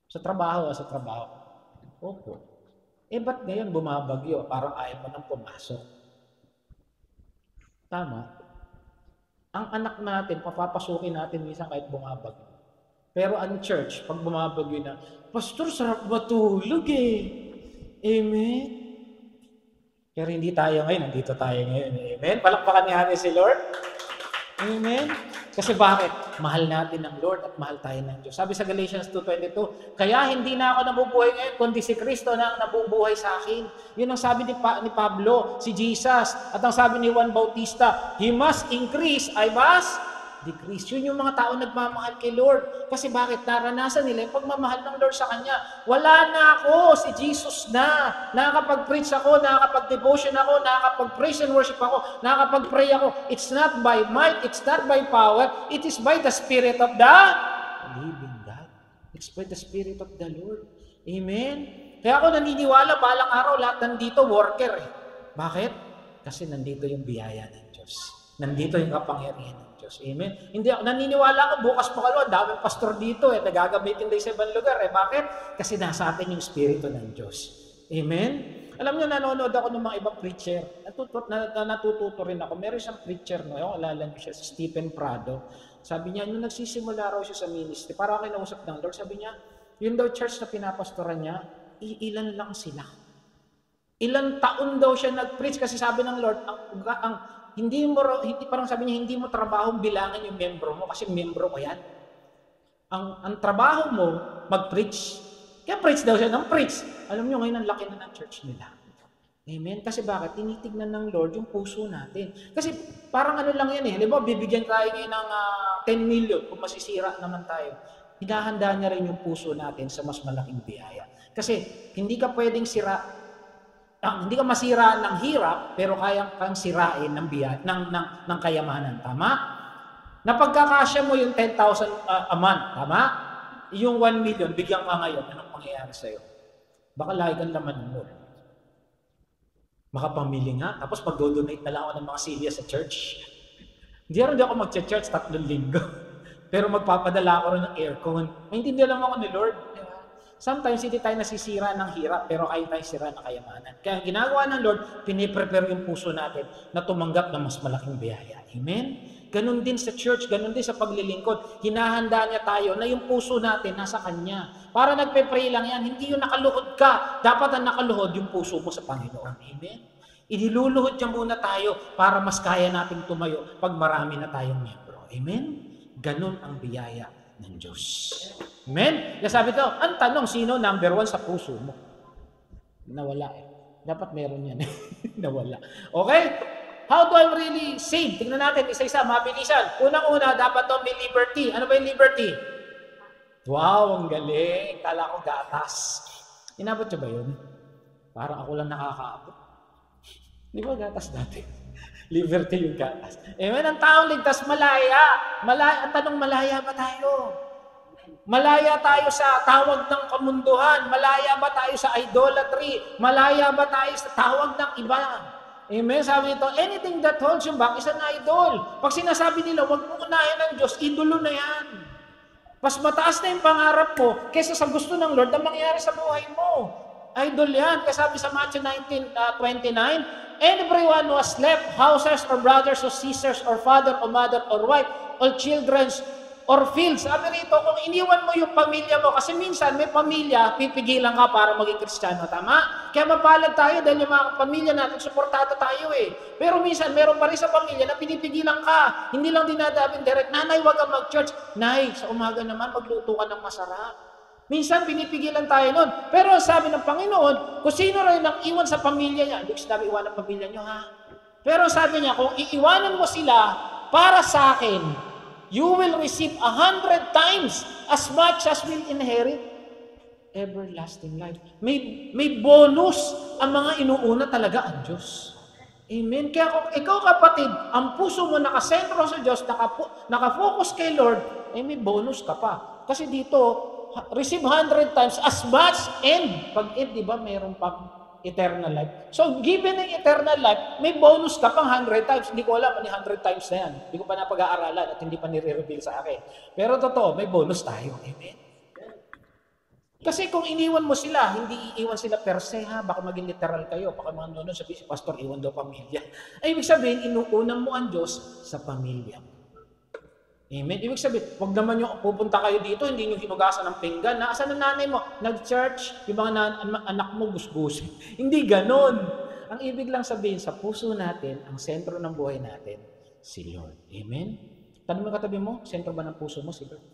Sa trabaho. Opo. Ba't ngayon bumabagyo? Parang ayaw mo nang pumasok. Tama. Ang anak natin, papapasukin natin minsan kahit bumabagyo. Pero ang church, pag bumabagyo na, Pastor, sarap matulog eh. Amen? Pero hindi tayo ngayon, nandito tayo ngayon. Amen? Palakpakan niya si Lord. Amen? Kasi bakit? Mahal natin ang Lord at mahal tayo ng Diyos. Sabi sa Galatians 2:22, kaya hindi na ako nabubuhay ngayon, kundi si Kristo na ang nabubuhay sa akin. Yun ang sabi ni Pablo, si Jesus. At ang sabi ni Juan Bautista, He must increase, I must decrease. Yun yung mga tao nagmamahal kay Lord. Kasi bakit? Naranasan nila yung pagmamahal ng Lord sa Kanya. Wala na ako, si Jesus na. Nakakapag-preach ako, nakakapag-devotion ako, nakakapag-praise and worship ako, nakakapag-pray ako. It's not by might, it's not by power, it is by the Spirit of the living God. It's by the Spirit of the Lord. Amen? Kaya ako naniniwala, balang araw, lahat nandito, worker eh. Bakit? Kasi nandito yung biyaya ng Diyos. Nandito yung kapangyarihan ng Diyos. Amen? Hindi ako naniniwala ako, bukas pa kalwa, daming pastor dito eh, nagagamitin din sa ibang lugar eh. Bakit? Kasi nasa atin yung Espiritu ng Diyos. Amen? Alam niyo, nanonood ako ng mga ibang preacher. Natututo rin ako. Meron siyang preacher, no? Alala niyo siya, si Stephen Prado. Sabi niya, nung nagsisimula raw siya sa ministry, para ako kinausap ng Lord, sabi niya, yun daw church na pinapastoran niya, ilan lang sila. Ilang taon daw siya nag-preach kasi sabi ng Lord, hindi parang sabi niya, hindi mo trabahong bilangin yung membro mo kasi membro ko yan. Ang trabaho mo, mag-preach. Kaya preach daw siya ng preach. Alam niyo, ngayon ang laki na ng church nila. Amen? Kasi bakit? Tinitignan ng Lord yung puso natin. Kasi parang lang yan eh. Halimbawa, bibigyan tayo ngayon ng 10 million kung masisira naman tayo. Hinahanda niya rin yung puso natin sa mas malaking biyaya. Kasi hindi ka pwedeng hindi ka masira ng hirap, pero kaya kang sirain ng kayamanan. Tama? Napagkakasya mo yung 10,000 a month. Tama? Yung 1 million, bigyan ka ngayon. Anong mangyayari sa'yo? Baka lagi kang laman ng Lord. Makapamili nga. Tapos mag-donate na lang ako ng mga silya sa church. Hindi ako mag-church 3 linggo. Pero magpapadala ako rin ng aircon. Maintindihan lang ako ni Lord. Sometimes hindi tayo nasisira ng hirap, pero kaya tayo sira ng kayamanan. Kaya ginagawa ng Lord, piniprepare yung puso natin na tumanggap ng mas malaking biyaya. Amen? Ganon din sa church, ganon din sa paglilingkod. Hinahanda niya tayo na yung puso natin nasa Kanya. Para nagpe-pray lang yan, hindi yung nakaluhod ka. Dapat ang nakaluhod yung puso mo sa Panginoon. Amen? Iniluluhod niya muna tayo para mas kaya nating tumayo pag marami na tayong membro. Amen? Ganon ang biyaya ng Diyos. Amen? Kaya sabi ko, ang tanong, sino number 1 sa puso mo? Nawala eh. Dapat meron yan. Nawala. Okay? How do I really save? Tingnan natin, isa-isa, mabilisan. Unang-una, dapat may liberty. Ano ba yung liberty? Wow, ang galing. Kala ko gatas. Inabot niyo ba yun? Parang ako lang nakakaabot. Di ba gatas dati? Liberty yung gatas. Amen. Ang taong ligtas, malaya. Ang tanong, malaya ba tayo? Malaya tayo sa tawag ng kamunduhan. Malaya ba tayo sa idolatry? Malaya ba tayo sa tawag ng iba? Amen. Sabi nito, anything that holds you back is an idol. Pag sinasabi nila, huwag mo unahin ng Diyos, idolo na yan. Mas mataas na yung pangarap mo kaysa sa gusto ng Lord na mangyari sa buhay mo. Idol yan. Kasi sabi sa Matthew 19:29, everyone who has left houses or brothers or sisters or father or mother or wife or children or fields. Sabi rito, kung iniwan mo yung pamilya mo, kasi minsan may pamilya, pipigilan ka para maging Kristiyano, tama? Kaya mapalad tayo dahil yung mga pamilya natin, suportado tayo eh. Pero minsan, meron pa rin sa pamilya na pinipigilan ka. Hindi lang dinadabing direct, nanay, wag kang mag-church. Nay, sa umaga naman, magluto ka ng masarap. Minsan, pinipigilan tayo nun. Pero sabi ng Panginoon, kung sino rin ang iwan sa pamilya niya, hindi ko sinabi iwan ang pamilya niyo, ha? Pero sabi niya, kung iiwanan mo sila para sa akin, you will receive 100 times as much as will inherit everlasting life. May bonus ang mga inuuna talaga ang Diyos. Amen. Kaya kung ikaw kapatid, ang puso mo nakasentro sa Diyos, nakafocus kay Lord, may bonus ka pa. Kasi dito, receive 100 times as much and pag di ba mayroon pang eternal life. So, given ang eternal life, may bonus ka pang 100 times. Hindi ko alam, 100 times na yan. Hindi ko pa napag-aaralan at hindi pa nire-reveal sa akin. Pero totoo, may bonus tayo. Amen? Kasi kung iniwan mo sila, hindi iiwan sila per se, ha? Baka maging literal kayo. Baka mga nonon sabi si Pastor, iwan daw pamilya. Ay, ibig sabihin, inuunan mo ang Diyos sa pamilya. Amen? Ibig sabihin, wag naman yung pupunta kayo dito, hindi nyo hinugasan ng pinggan. Nasaan ang nanay mo? Nag-church, yung mga anak mo gusgusin. Hindi ganon. Ang ibig lang sabihin, sa puso natin, ang sentro ng buhay natin, si Lord. Amen? Tanong mo katabi mo, sentro ba ng puso mo si Lord?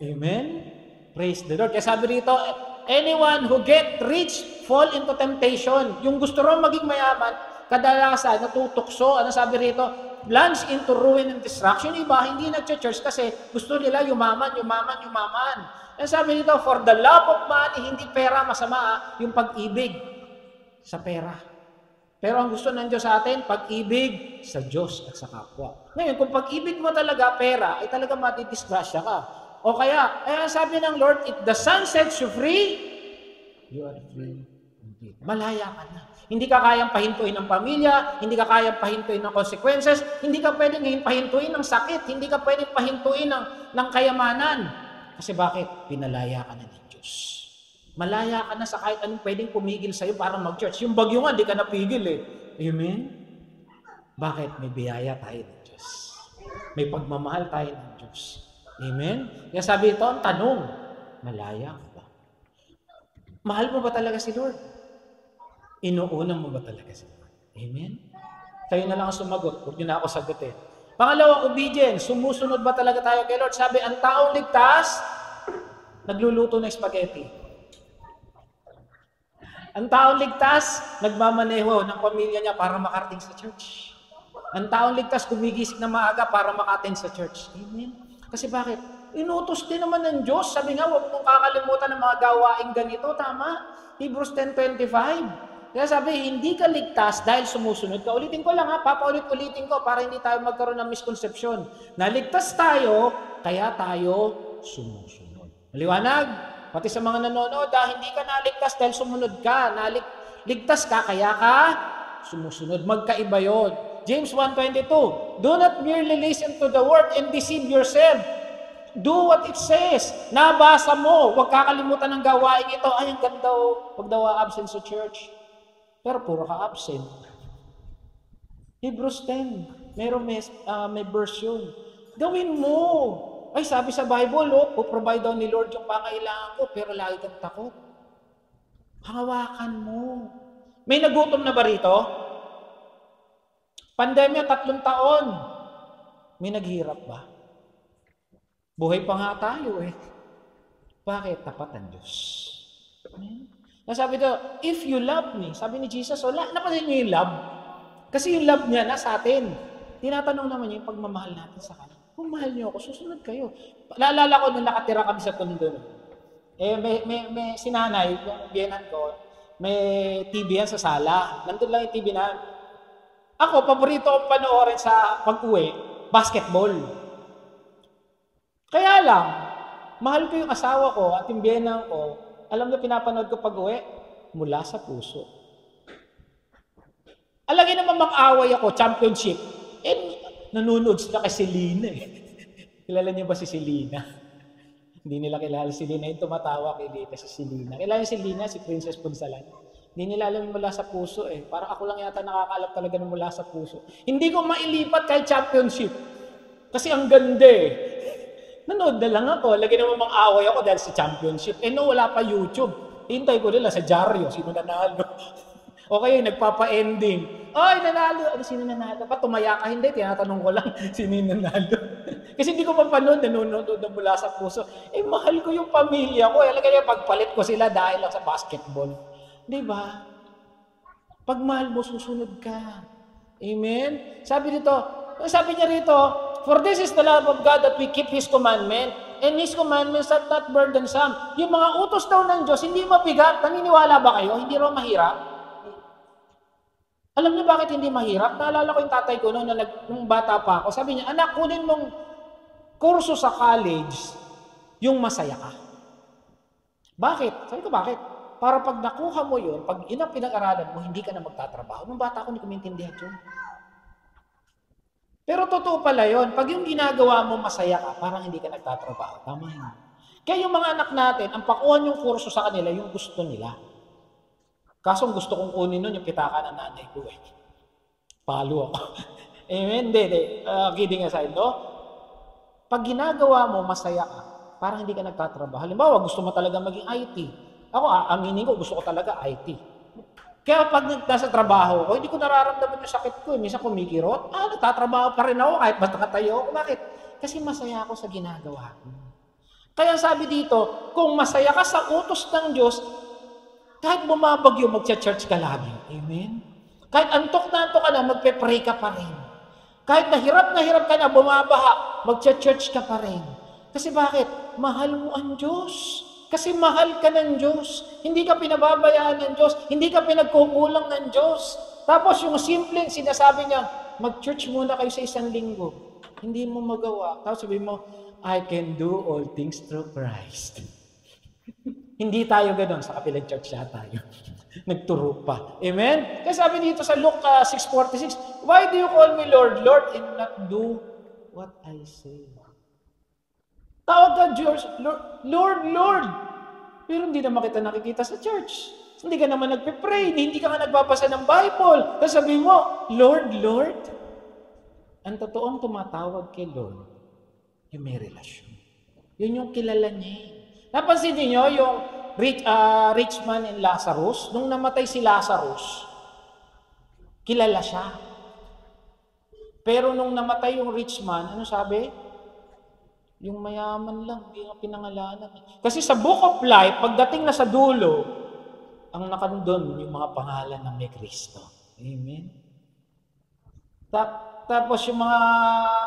Amen? Praise the Lord. Kaya sabi rito, anyone who get rich, fall into temptation. Yung gusto rin maging mayaman, kadalasan, natutokso. Ano sabi rito? Plunge into ruin and destruction. Iba, hindi nag-church kasi gusto nila yumaman. And sabi nito, for the love of money, hindi pera masama, yung pag-ibig sa pera. Pero ang gusto ng Diyos sa atin, pag-ibig sa Diyos at sa kapwa. Ngayon, kung pag-ibig mo talaga pera, ay talaga matidisgrasya ka. O kaya, sabi ng Lord, if the Son sets you free, you are free indeed. Malaya ka na. Hindi ka kayang pahintuin ng pamilya, hindi ka kayang pahintuin ng consequences, hindi ka pwedeng pahintuin ng sakit, hindi ka pwedeng pahintuin ng kayamanan. Kasi bakit? Pinalaya ka na ng Diyos. Malaya ka na sa kahit anong pwedeng pumigil sa'yo para mag-church. Yung bagyo nga, di ka napigil eh. Amen? Bakit? May biyaya tayo ng Diyos. May pagmamahal tayo ng Diyos. Amen? Kaya sabi ito, ang tanong, malaya ka ba? Mahal mo ba talaga si Lord? Inuunan mo ba talaga si Lord? Amen? Kayo na lang ang sumagot. Huwag niyo na ako sagutin. Pangalawang obedience. Sumusunod ba talaga tayo kay Lord? Sabi, ang taong ligtas, nagluluto ng spaghetti. Ang taong ligtas, nagmamaneho ng pamilya niya para makarating sa church. Ang taong ligtas, gumigising na maaga para makaten sa church. Amen? Kasi bakit? Inutos din naman ng Diyos. Sabi nga, huwag mong kakalimutan ng mga gawaing ganito. Tama? Hebrews 10:25. Kaya sabi, hindi ka ligtas dahil sumusunod ka. Ulitin ko lang ha, papaulit-ulitin ko para hindi tayo magkaroon ng misconception. Naligtas tayo, kaya tayo sumusunod. Maliwanag? Pati sa mga nanonood, hindi ka naligtas dahil sumunod ka. Ligtas ka, kaya ka sumusunod. Magkaiba yun. James 1:22, do not merely listen to the word and deceive yourself. Do what it says. Nabasa mo. Huwag kakalimutan ng gawain ito. Ay, ang ganda pag daw absent sa church. Pero puro ka absent. Hebrews 10, may version. Gawin mo. Ay, sabi sa Bible, provide daw ni Lord yung pangailangan ko, pero lagi kang takot. Hawakan mo. May nagutom na ba rito? Pandemya, 3 taon. May naghirap ba? Buhay pa nga tayo eh. Bakit? Tapat ang Diyos. Amen? Sabi ito, if you love me, sabi ni Jesus, wala, napansin niyo yung love? Kasi yung love niya nasa atin. Tinatanong naman niya yung pagmamahal natin sa Kanya. Kung mahal niyo ako, susunod kayo. Naalala ko nung nakatira kami sa Tondo. May sinanay, yung biyenan ko, may TV yan sa sala. Nandun lang yung TV na. Ako, paborito kong panoorin sa pag-uwi, basketball. Kaya lang, mahal ko yung asawa ko at yung biyenan ko, alam na pinapanood ko pag-uwi, mula sa puso. Alagay naman mag-away ako, championship. Nanonood sila kay Selena eh. Kilala niyo ba si Selena? Hindi nila kilala si Selena. Yung tumatawa kay Lita si Selena. Kilala si Selena, si Princess Punsalan. Hindi nila alam yung mula sa puso eh. Parang ako lang yata nakakaalam talaga ng mula sa puso. Hindi ko mailipat kay championship. Kasi ang ganda eh. Nanood na lang ako. Lagi naman mang-away ako dahil sa championship. No, wala pa YouTube. Hintay ko nila sa dyaryo. Sino nanalo? Okay, nagpapa-ending. Ay, nanalo. Ano, sino nanalo? Pa, tumaya ka? Hindi, tinatanong ko lang, sino nanalo? Kasi hindi ko mapanood, nanonood na mula sa puso. Mahal ko yung pamilya ko. Alam kaya pagpalit ko sila dahil lang sa basketball. Di ba? Pag mahal mo, susunod ka. Amen? Sabi niya rito, for this is the love of God that we keep His commandment, and His commandments are not burdensome. Yung mga utos daw ng Diyos, hindi mabigat. Naniniwala ba kayo? Hindi raw mahirap? Alam niyo bakit hindi mahirap? Naalala ko yung tatay ko nung bata pa ako. Sabi niya, anak, kunin mong kurso sa college, yung masaya ka. Bakit? Sabi ko, bakit? Para pag nakuha mo yun, pag inang pinag-aralan mo, hindi ka na magtatrabaho. Nung bata ako, hindi ko maintindihan yun. Pero totoo pala yun. Pag yung ginagawa mo masaya ka, parang hindi ka nagtatrabaho. Tama yun. Kaya yung mga anak natin, ang pakuhan yung kurso sa kanila, yung gusto nila. Kaso gusto kong kunin nun yung pitaka ng nanay ko eh. Palo ako. Amen? Hindi. Kidding aside, no? Pag ginagawa mo, masaya ka. Parang hindi ka nagtatrabaho. Halimbawa, gusto mo talaga maging IT. Ako, aminin ko, gusto ko talaga IT. Kaya pag nasa trabaho ko, hindi ko nararamdaman yung sakit ko. Minsan kumikirot, nagtatrabaho pa rin ako kahit basta katayo ako. Bakit? Kasi masaya ako sa ginagawa ko. Kaya sabi dito, kung masaya ka sa utos ng Diyos, kahit bumabagyo, magcha-church ka lagi. Amen? Kahit antok na antok ka na, magpe-pray ka pa rin. Kahit na hirap ka na, bumabaha, magcha-church ka pa rin. Kasi bakit? Mahal mo ang Diyos. Kasi mahal ka ng Diyos. Hindi ka pinababayaan ng Diyos. Hindi ka pinagkukulang ng Diyos. Tapos yung simpleng sinasabi niya, mag-church muna kayo sa 1 linggo. Hindi mo magawa. Tapos sabi mo, I can do all things through Christ. Hindi tayo ganoon. Sa kapilang church siya tayo. Nagturo pa. Amen? Kaya sabi dito sa Luke 6:46, why do you call me Lord, Lord, and not do what I say? Tawag ka Diyos, Lord, Lord. Pero hindi naman kita nakikita sa church. Hindi ka naman nagpe-pray, hindi ka nga nagbabasa ng Bible. Tapos sabi mo, Lord, Lord. Ang totoong tumatawag kay Lord, yung may relasyon. Yun yung kilala niya. Napansin niyo yung rich man and Lazarus? Nung namatay si Lazarus, kilala siya. Pero nung namatay yung rich man, ano sabi? Yung mayaman lang, hindi nga pinangalanan. Kasi sa Book of Life, pagdating na sa dulo, ang nakandun yung mga pangalan ng may Kristo. Amen? Tapos yung mga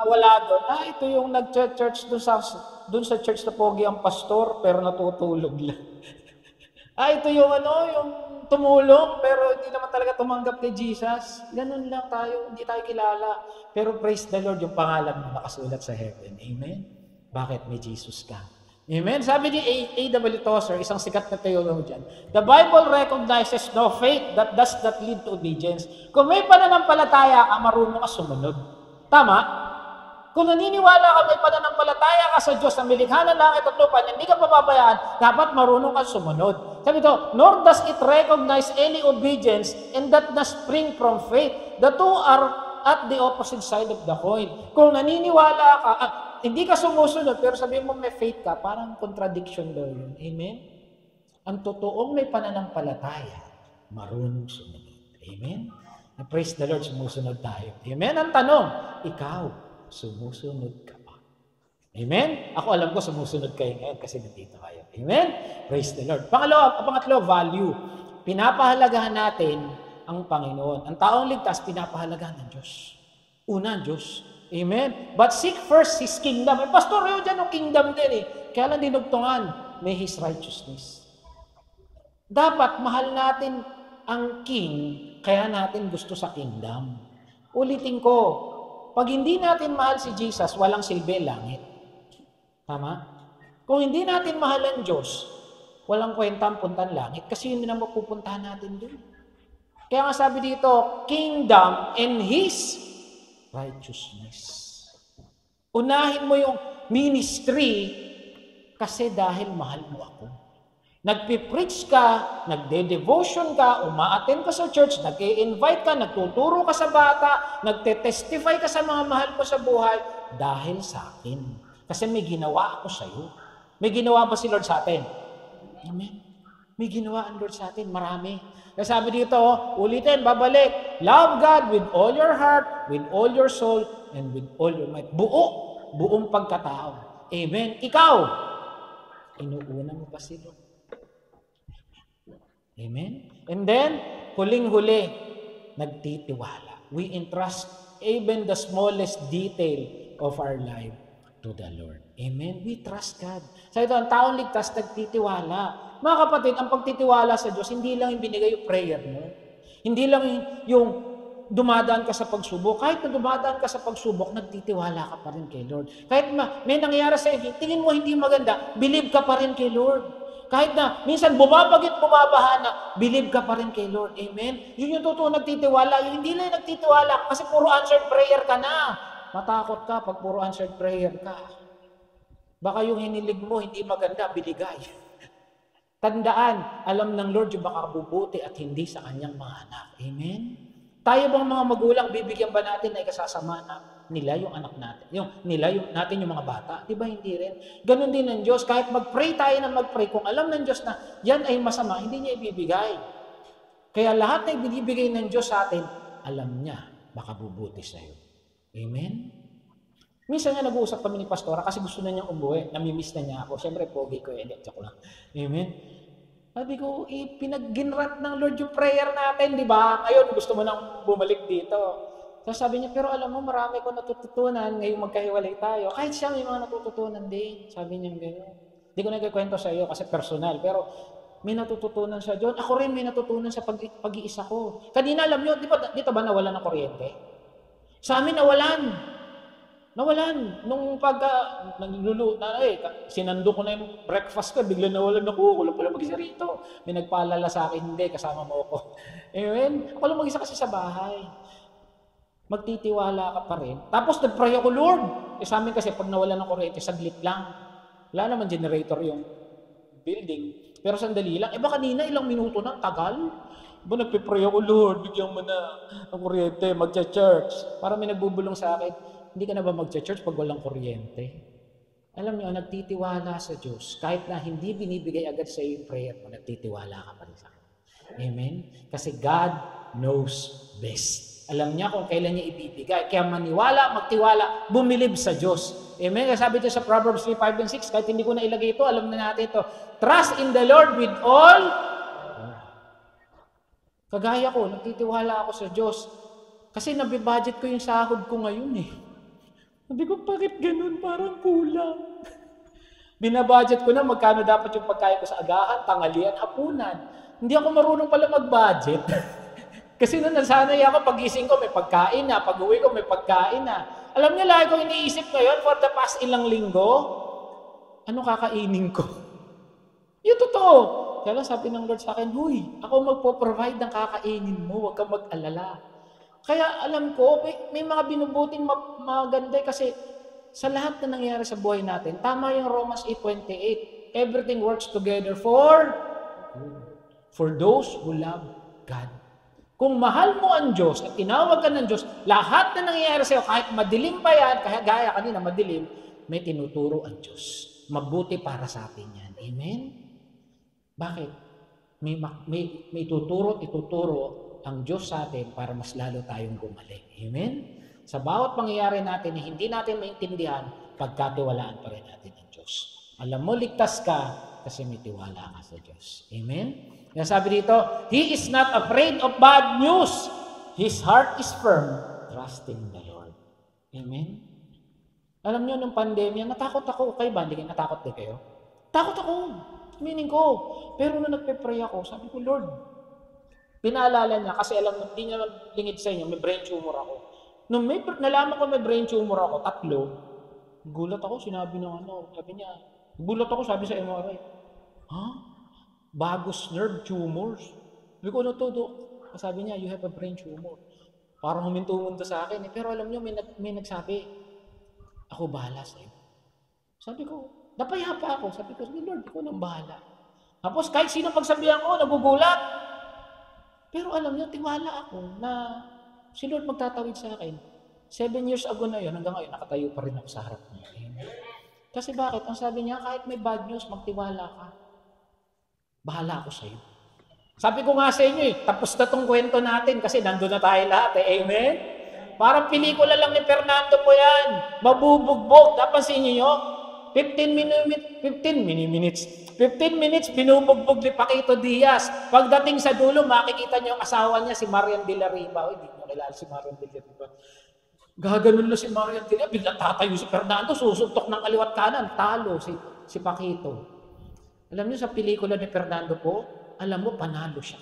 wala doon, ito yung nag-church doon sa church na pogi ang pastor, pero natutulog lang. Ito yung yung tumulong, pero hindi naman talaga tumanggap kay Jesus. Ganun lang tayo, hindi tayo kilala. Pero praise the Lord, yung pangalan mo nakasulat sa heaven. Amen? Bakit? May Jesus ka. Amen? Sabi ni A.W. Tozer, isang sikat na theologian, the Bible recognizes no faith that does not lead to obedience. Kung may pananampalataya ka, marunong ka sumunod. Tama? Kung naniniwala ka may pananampalataya ka sa Diyos na milikha ng langit at lupa, hindi ka pababayaan, dapat marunong ka sumunod. Sabi ito, nor does it recognize any obedience and that does spring from faith. The two are at the opposite side of the coin. Kung naniniwala ka, hindi ka sumusunod, pero sabihin mo may faith ka, parang contradiction daw yun. Amen? Ang totoong may pananampalataya, marunong sumunod. Amen? Praise the Lord, sumusunod tayo. Amen? Ang tanong, ikaw, sumusunod ka ba? Amen? Ako alam ko, sumusunod kayo ngayon kasi nandito kayo. Amen? Praise the Lord. Pangatlo, value. Pinapahalagahan natin ang Panginoon. Ang taong ligtas, pinapahalagahan ng Diyos. Una, ang Diyos. Amen? But seek first His kingdom. Pastor, yun dyan ang kingdom din Kaya lang dinugtungan, may His righteousness. Dapat mahal natin ang king, kaya natin gusto sa kingdom. Ulitin ko, pag hindi natin mahal si Jesus, walang silbi langit. Tama? Kung hindi natin mahal ang Diyos, walang kwentang puntan langit kasi yun din ang mapupuntahan natin doon. Kaya nga sabi dito, kingdom and His righteousness. Unahin mo yung ministry kasi dahil mahal mo ako. Nagpipreach ka, nagde-devotion ka, uma-attend ka sa church, nag-i-invite ka, nagtuturo ka sa bata, nagte-testify ka sa mga mahal mo sa buhay dahil sa akin. Kasi may ginawa ako sa iyo. May ginawa ba si Lord sa atin? Amen. May ginawa ang Lord sa atin, marami. Kaya sabi dito, ulitin, babalik. Love God with all your heart, with all your soul, and with all your might. Buong pagkatao. Amen. Ikaw, inuuna mo pa si Lord. Amen? And then, huling-huli, nagtitiwala. We entrust even the smallest detail of our life to the Lord. Amen? We trust God. So ito, ang taong ligtas, nagtitiwala. Mga kapatid, ang pagtitiwala sa Diyos, hindi lang yung binigay yung prayer mo. Hindi lang yung dumadaan ka sa pagsubok. Kahit na dumadaan ka sa pagsubok, nagtitiwala ka pa rin kay Lord. Kahit may nangyayari sa iyo, tingin mo hindi maganda, believe ka pa rin kay Lord. Kahit na minsan bumabagit, bumabaha na, believe ka pa rin kay Lord. Amen? Yun yung totoo nagtitiwala. Yung hindi lang nagtitiwala kasi puro answered prayer ka na. Matakot ka pag puro answered prayer ka. Baka yung hinilig mo, hindi maganda, binigay. Tandaan, alam ng Lord yung makabubuti at hindi sa kanyang mga anak. Amen? Tayo bang mga magulang, bibigyan ba natin na ikasasama na nila yung anak natin? Natin yung mga bata? Diba hindi rin? Ganon din ng Diyos. Kahit mag-pray tayo na mag-pray, kung alam ng Diyos na yan ay masama, hindi niya ibibigay. Kaya lahat na ibinibigay ng Diyos sa atin, alam niya, makabubuti sa iyo. Amen? Minsan nga nag-uusap kami ni Pastora kasi gusto na niyang umuwi. Namimiss na niya ako. Siyempre, pogi ko. Hindi, joke lang. Amen? Sabi ko, pinag-ginrant ng Lord yung prayer natin, di ba? Ngayon, gusto mo nang bumalik dito. So sabi niya, pero alam mo, marami ko natututunan ngayong magkahiwalay tayo. Kahit siya may mga natututunan din. Sabi niya gano'n. Hindi ko nagkikwento sa iyo kasi personal. Pero may natututunan siya doon. Ako rin may natutunan sa pag-iisa ko. Kanina, alam niyo, dito ba nawalan ng kuryente? Sa amin, nawalan. Nung sinando ko na yung breakfast ko, bigla nawalan ako. Wala pala mag-isa rito. May nagpaalala sa akin, hindi, kasama mo ako. Amen? Ako lang mag-isa kasi sa bahay. Magtitiwala ka pa rin. Tapos nag-pray ako, Lord. Sa amin kasi pag nawalan ng kuryente, saglit lang. Wala naman generator yung building. Pero sandali lang. Ba kanina, ilang minuto na, tagal. Nagpipray ako, Lord, bigyan mo na ng kuryente, magcha-church. Para may nagbubulong sa akin, hindi ka na ba magcha-church pag walang kuryente? Alam niyo, nagtitiwala sa Diyos. Kahit na hindi binibigay agad sa iyo yung prayer mo, nagtitiwala ka pa rin sa akin. Amen? Kasi God knows best. Alam niya kung kailan niya ibibigay. Kaya maniwala, magtiwala, bumilib sa Diyos. Amen? Kaya sabi ito sa Proverbs 3, 5, and 6, kahit hindi ko na ilagay ito, alam na natin ito. Trust in the Lord with all. Kagaya ko, nagtitiwala ako sa Diyos. Kasi nabibudget ko yung sahod ko ngayon eh. Sabi ko, bakit ganun? Parang kulang. Binabudget ko na magkano dapat yung pagkain ko sa agahan, tanghalian, hapunan. Hindi ako marunong pala mag-budget. Kasi nung nasanay ako, pag-gising ko may pagkain na, pag-uwi ko may pagkain na. Alam niyo, lagi ko iniisip ngayon for the past ilang linggo, ano kakainin ko? Yung totoo. Kaya lang sabi ng Lord sa akin, huy, ako magpo-provide ng kakainin mo, huwag kang mag-alala. Kaya alam ko, may mga binubuting maganda kasi sa lahat na nangyayari sa buhay natin, tama yung Romans 8:28. Everything works together for those who love God. Kung mahal mo ang Diyos at tinawag ka ng Diyos, lahat na nangyayari sa iyo, kahit madilim pa yan, kahit gaya kanina madilim, may tinuturo ang Diyos. Mabuti para sa atin yan. Amen? Bakit? May ituturo ang Diyos sa atin para mas lalo tayong gumaling. Amen? Sa bawat pangyayari natin na hindi natin maintindihan, pagkatiwalaan pa rin natin ang Diyos. Alam mo, ligtas ka kasi may tiwala ka sa Diyos. Amen? Kaya sabi dito, He is not afraid of bad news. His heart is firm, trusting the Lord. Amen? Alam niyo, nung pandemya, natakot ako. Kayo ba? Hindi kayo natakot din kayo? Takot ako. Meaning ko. Pero nung nagpe-pray ako, sabi ko, Lord, pinaalala niya, kasi alam mo, hindi niya lingid sa inyo, may brain tumor ako. Nung nalaman ko may brain tumor ako, 3, gulat ako, sinabi niya, gulat ako, sabi sa MRI, Vagus nerve tumors. Sabi ko, ano to, Dok? Sabi niya, you have a brain tumor. Parang huminto-huminto sa akin. Pero alam niyo, may nagsabi, ako bahala sa'yo. Sabi ko, napayapa ako. Sabi ko, Lord, ako nang bahala. Tapos kahit sino pagsabihan ko, nagugulat. Pero alam niyo, tiwala ako na si Lord magtatawid sa akin. 7 years ago na yun, hanggang ngayon, nakatayo pa rin ako sa harap niya. Kasi bakit? Ang sabi niya, kahit may bad news, magtiwala ka. Bahala ako sa'yo. Sabi ko nga sa inyo tapos na tong kwento natin kasi nandun na tayo lahat Amen? Parang pelikula lang ni Fernando po yan. Mabubugbog. Napansin niyo? 15 minutes, binubugbog ni Paquito Diaz. Pagdating sa dulo, makikita niyo ang asawa niya, si Marian de la Riva. Hindi mo kilala si Marian de la Riva. Gaganon lang si Marian de la Riva. Bigla tatayo si Fernando, susuntok ng kaliwat kanan. Talo si Paquito. Alam niyo sa pelikula ni Fernando po, alam mo, panalo siya.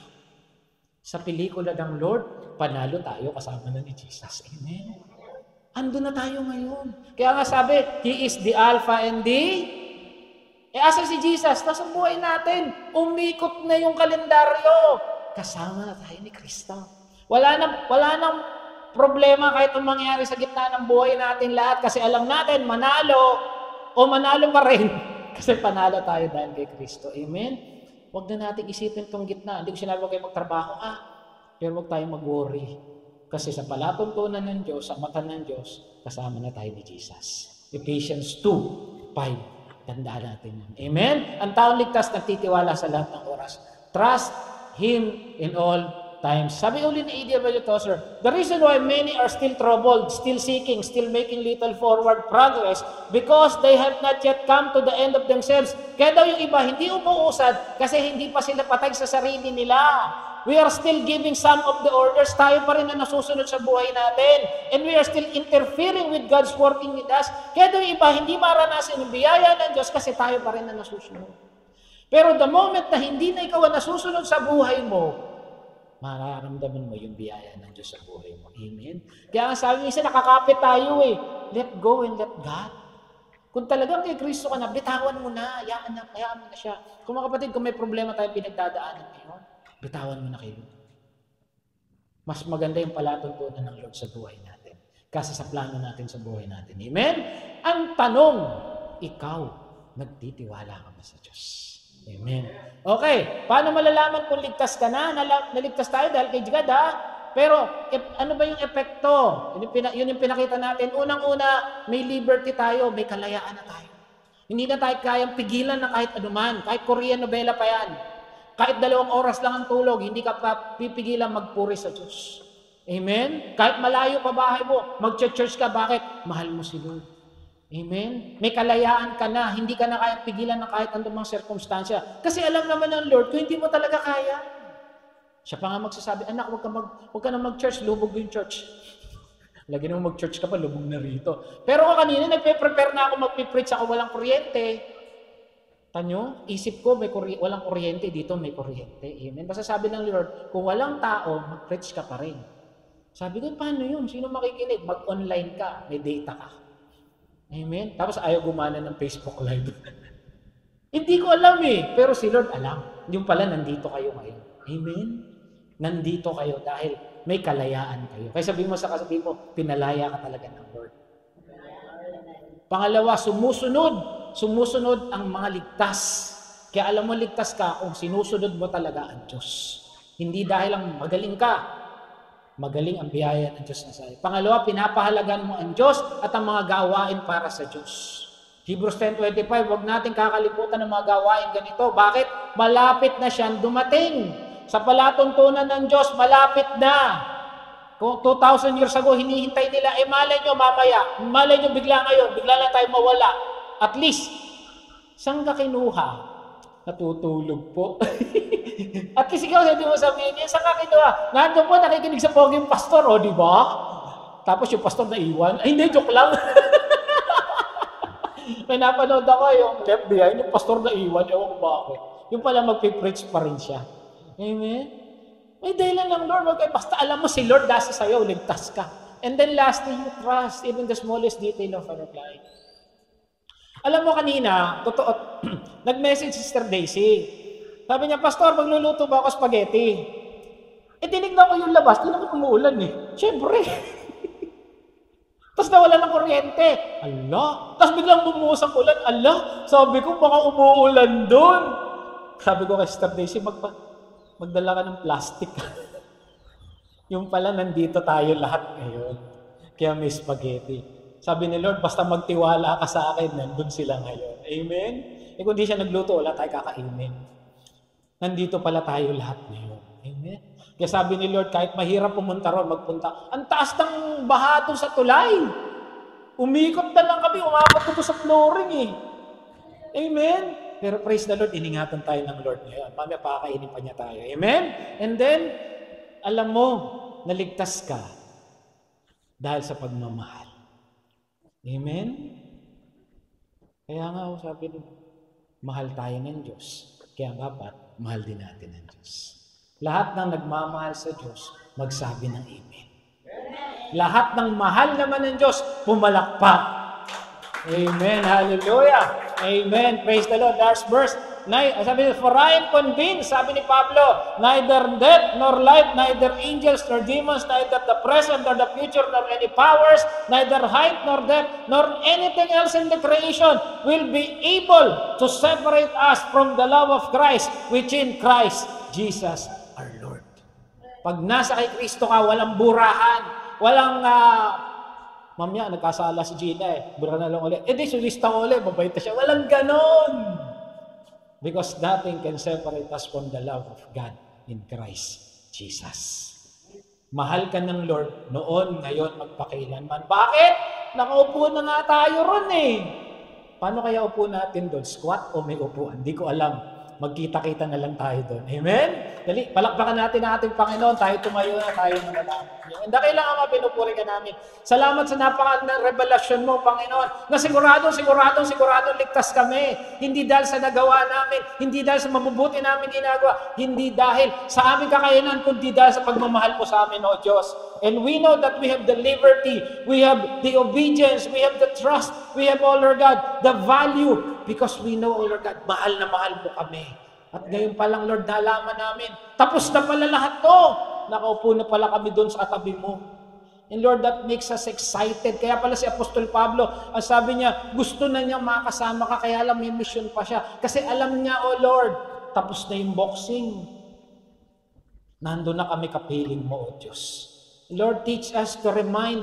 Sa pelikula ng Lord, panalo tayo kasama na ni Jesus. Amen. Ando na tayo ngayon. Kaya nga sabi, He is the Alpha and the... asa si Jesus? Nasa buhay natin. Umikot na yung kalendaryo. Kasama na tayo ni Kristo. Wala nang problema kahit anong mangyari sa gitna ng buhay natin lahat kasi alam natin, manalo pa rin. Kasi panalo tayo dahil kay Kristo. Amen? Huwag na natin isipin itong gitna. Hindi ko sinabi huwag kayo magtrabaho pero huwag tayong mag-worry. Kasi sa palatuntunan ng Diyos, sa mata ng Diyos, kasama na tayo ni Jesus. Ephesians 2:5. Tandaan natin yan. Amen? Ang taong ligtas nagtitiwala sa lahat ng oras. Trust Him in all times. Sabi uli ni A.W. Tozer, the reason why many are still troubled, still seeking, still making little forward progress, because they have not yet come to the end of themselves. Kaya daw yung iba, hindi umuusad kasi hindi pa sila patay sa sarili nila. We are still giving some of the orders. Tayo pa rin na nasusunod sa buhay natin. And we are still interfering with God's working with us. Kaya daw yung iba, hindi maranasan yung biyaya ng Diyos kasi tayo pa rin na nasusunod. Pero the moment na hindi na ikaw ang nasusunod sa buhay mo, mararamdaman mo yung biyaya ng Diyos sa buhay mo. Amen? Kaya nga sabi minsan, nakakapit tayo Let go and let God. Kung talagang kay Kristo ka na, bitawan mo na, hayaan mo na siya. Kung mga kapatid, kung may problema tayo pinagdadaanan ngayon, bitawan mo na kayo. Mas maganda yung palatuntunan ng Lord sa buhay natin kasi sa plano natin sa buhay natin. Amen? Ang tanong, ikaw, nagtitiwala ka ba sa Diyos? Amen. Okay, paano malalaman kung ligtas ka na? Naligtas tayo dahil kay God Pero ano ba yung epekto? Yun yung pinakita natin. Unang-una, may liberty tayo, may kalayaan na tayo. Hindi na tayo kayang pigilan na kahit anuman. Kahit Korean novela pa yan. Kahit 2 oras lang ang tulog, hindi ka pa pipigilan magpuri sa Diyos. Amen? Kahit malayo pa bahay mo, mag-church ka, bakit? Mahal mo si Lord. Amen? May kalayaan ka na, hindi ka na kayang pigilan ng kahit anumang sirkumstansya. Kasi alam naman ng Lord, kung hindi mo talaga kaya, siya pa nga magsasabi, anak, huwag ka na mag-church, lubog yung church. Lagi naman mag-church ka pa, lubog na rito. Pero kanina, nagpe-prepare na ako, magpipreach ako, walang kuryente. Tanyo, isip ko, walang kuryente, dito may kuryente. Amen? Basta sabi ng Lord, kung walang tao, mag-preach ka pa rin. Sabi ko, paano yun? Sino makikinig? Mag-online ka, may data ka. Amen? Tapos ayaw gumana ng Facebook Live. Hindi ko alam pero si Lord alam. Yung pala, nandito kayo ngayon. Amen? Nandito kayo dahil may kalayaan kayo. Kaya sabihin mo sa kasabihin mo, pinalaya ka talaga ng Lord. Pangalawa, sumusunod ang mga ligtas. Kaya alam mo, ligtas ka kung sinusunod mo talaga ang Diyos. Hindi dahil lang magaling ka, magaling ang biyaya ng Diyos na sa iyo. Pangalawa, pinapahalagan mo ang Diyos at ang mga gawain para sa Diyos. Hebrews 10:25, huwag natin kakalimutan ng mga gawain ganito. Bakit? Malapit na siyang dumating. Sa palatuntunan ng Diyos, malapit na. Kung 2,000 years ago, hinihintay nila, malay nyo mamaya, malay nyo bigla ngayon, bigla na tayo mawala. At least, saan ka kinuha? Natutulog po. At least ikaw, hindi mo sabihin niya, saan ka kinuha? Nandun po, nakikinig sa poging pastor, di ba? Tapos yung pastor na iwan, ay hindi, joke lang. May napanood ako yung left behind, yung pastor na iwan, ewan ko bakit. Yung pala magpipreach pa rin siya. Amen? May dahilan ng Lord. Basta alam mo si Lord nasa sa'yo, ligtas ka. And then lastly, you trust even the smallest detail of our life. Alam mo kanina, totoo, nag-message si Sister Daisy. Sabi niya, Pastor, magluluto ba ako spaghetti? Tinignan ko yung labas, di naman umuulan Siyempre. Tapos nawala ng kuryente. Ala. Tapos biglang bumuhos ang ulan. Ala. Sabi ko, baka umuulan doon. Sabi ko kay Sister Daisy, magdala ka ng plastic. Yung pala, nandito tayo lahat ngayon. Kaya may spaghetti. Sabi ni Lord, basta magtiwala ka sa akin, nandun sila ngayon. Amen? Kung di siya nagluto, wala tayo kakainin. Nandito pala tayo lahat ngayon. Amen? Kaya sabi ni Lord, kahit mahirap pumunta ron, magpunta. Ang taas ng baha doon sa tulay. Umikot na lang kami, umabot ko sa flooring Amen? Pero praise the Lord, iningatan tayo ng Lord ngayon. Mamaya pakakainin pa niya tayo. Amen? And then, alam mo, naligtas ka dahil sa pagmamahal. Amen? Kaya nga, sabi nila, mahal tayo ng Diyos. Kaya dapat, mahal din natin ng Diyos. Lahat ng nagmamahal sa Diyos, magsabi ng Amen. Lahat ng mahal naman ng Diyos, pumalakpak. Amen. Hallelujah. Amen. Praise the Lord. Last verse. Sabi niya, for I am convinced, sabi ni Pablo, neither death nor life, neither angels nor demons, neither the present nor the future, nor any powers, neither height nor depth, nor anything else in the creation will be able to separate us from the love of Christ, which in Christ Jesus our Lord. Pag nasa kay Kristo ka, walang burahan, walang mamaya, nagkasala si Gina bura na lang ulit. Di, sulista ko ulit, mabait na siya. Walang ganon. Because nothing can separate us from the love of God in Christ Jesus. Mahal ka ng Lord noon, ngayon, magpakailanman. Bakit? Nakaupo na nga tayo ron Paano kaya upo natin doon? Squat o may upuan? Hindi ko alam. Magkita-kita na lang tayo doon. Amen? Dali, palakpakan natin ang ating Panginoon. Tayo tumayo na, tayo manalangin. Hindi kailangan mapinupuri ka namin. Salamat sa napakagandang revelasyon mo, Panginoon, na sigurado ligtas kami. Hindi dahil sa nagawa namin, hindi dahil sa mabubuti namin ginagawa, hindi dahil sa aming kakayanan, kundi dahil sa pagmamahal mo sa amin, O Diyos. And we know that we have the liberty, we have the obedience, we have the trust, we have, O Lord God, the value, because we know, O Lord God, mahal na mahal mo kami. At ngayon pa lang, Lord, nalaman namin, tapos na pala lahat to. Nakaupo na pala kami doon sa tabi mo. And Lord, that makes us excited. Kaya pala si Apostol Pablo, ang sabi niya, gusto na niya makasama ka, kaya alam may mission pa siya. Kasi alam niya, O Lord, tapos na yung boxing. Nandun na kami kapiling mo, O Diyos. Lord, teach us to remind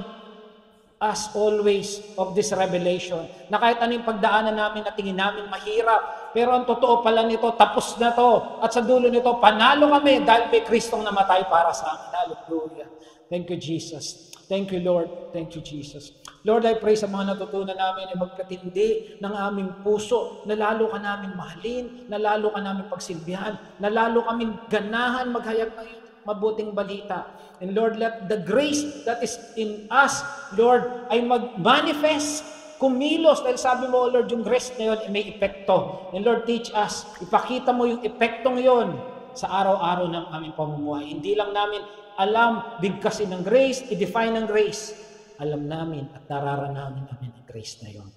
us always of this revelation, na kahit ano yung pagdaanan namin na tingin namin mahirap, pero ang totoo pala nito, tapos na to, at sa dulo nito, panalo kami dahil may Kristong namatay para sa amin. Hallelujah. Thank you, Jesus. Thank you, Lord. Thank you, Jesus. Lord, I pray sa mga natutunan namin ay magkatindi ng aming puso, na lalo ka namin mahalin, na lalo ka namin pagsilbihan, na lalo kaming ganahan maghayag ng mabuting balita. And Lord, let the grace that is in us, Lord, ay mag-manifest, kumilos, dahil sabi mo, Lord, yung grace na yun ay may epekto. And Lord, teach us, ipakita mo yung epektong yun sa araw-araw ng aming pamumuhay. Hindi lang namin alam, bigkasin ng grace, i-define ng grace. Alam namin at nararanamin namin ang grace na yun.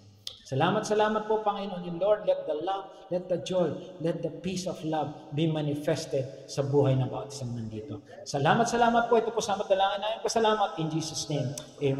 Salamat po, Panginoon. And Lord, let the love, let the joy, let the peace of love be manifested sa buhay ng bawat isang nandito. Salamat po. Ito po sa madalangin namin. Pasalamat in Jesus' name. Amen.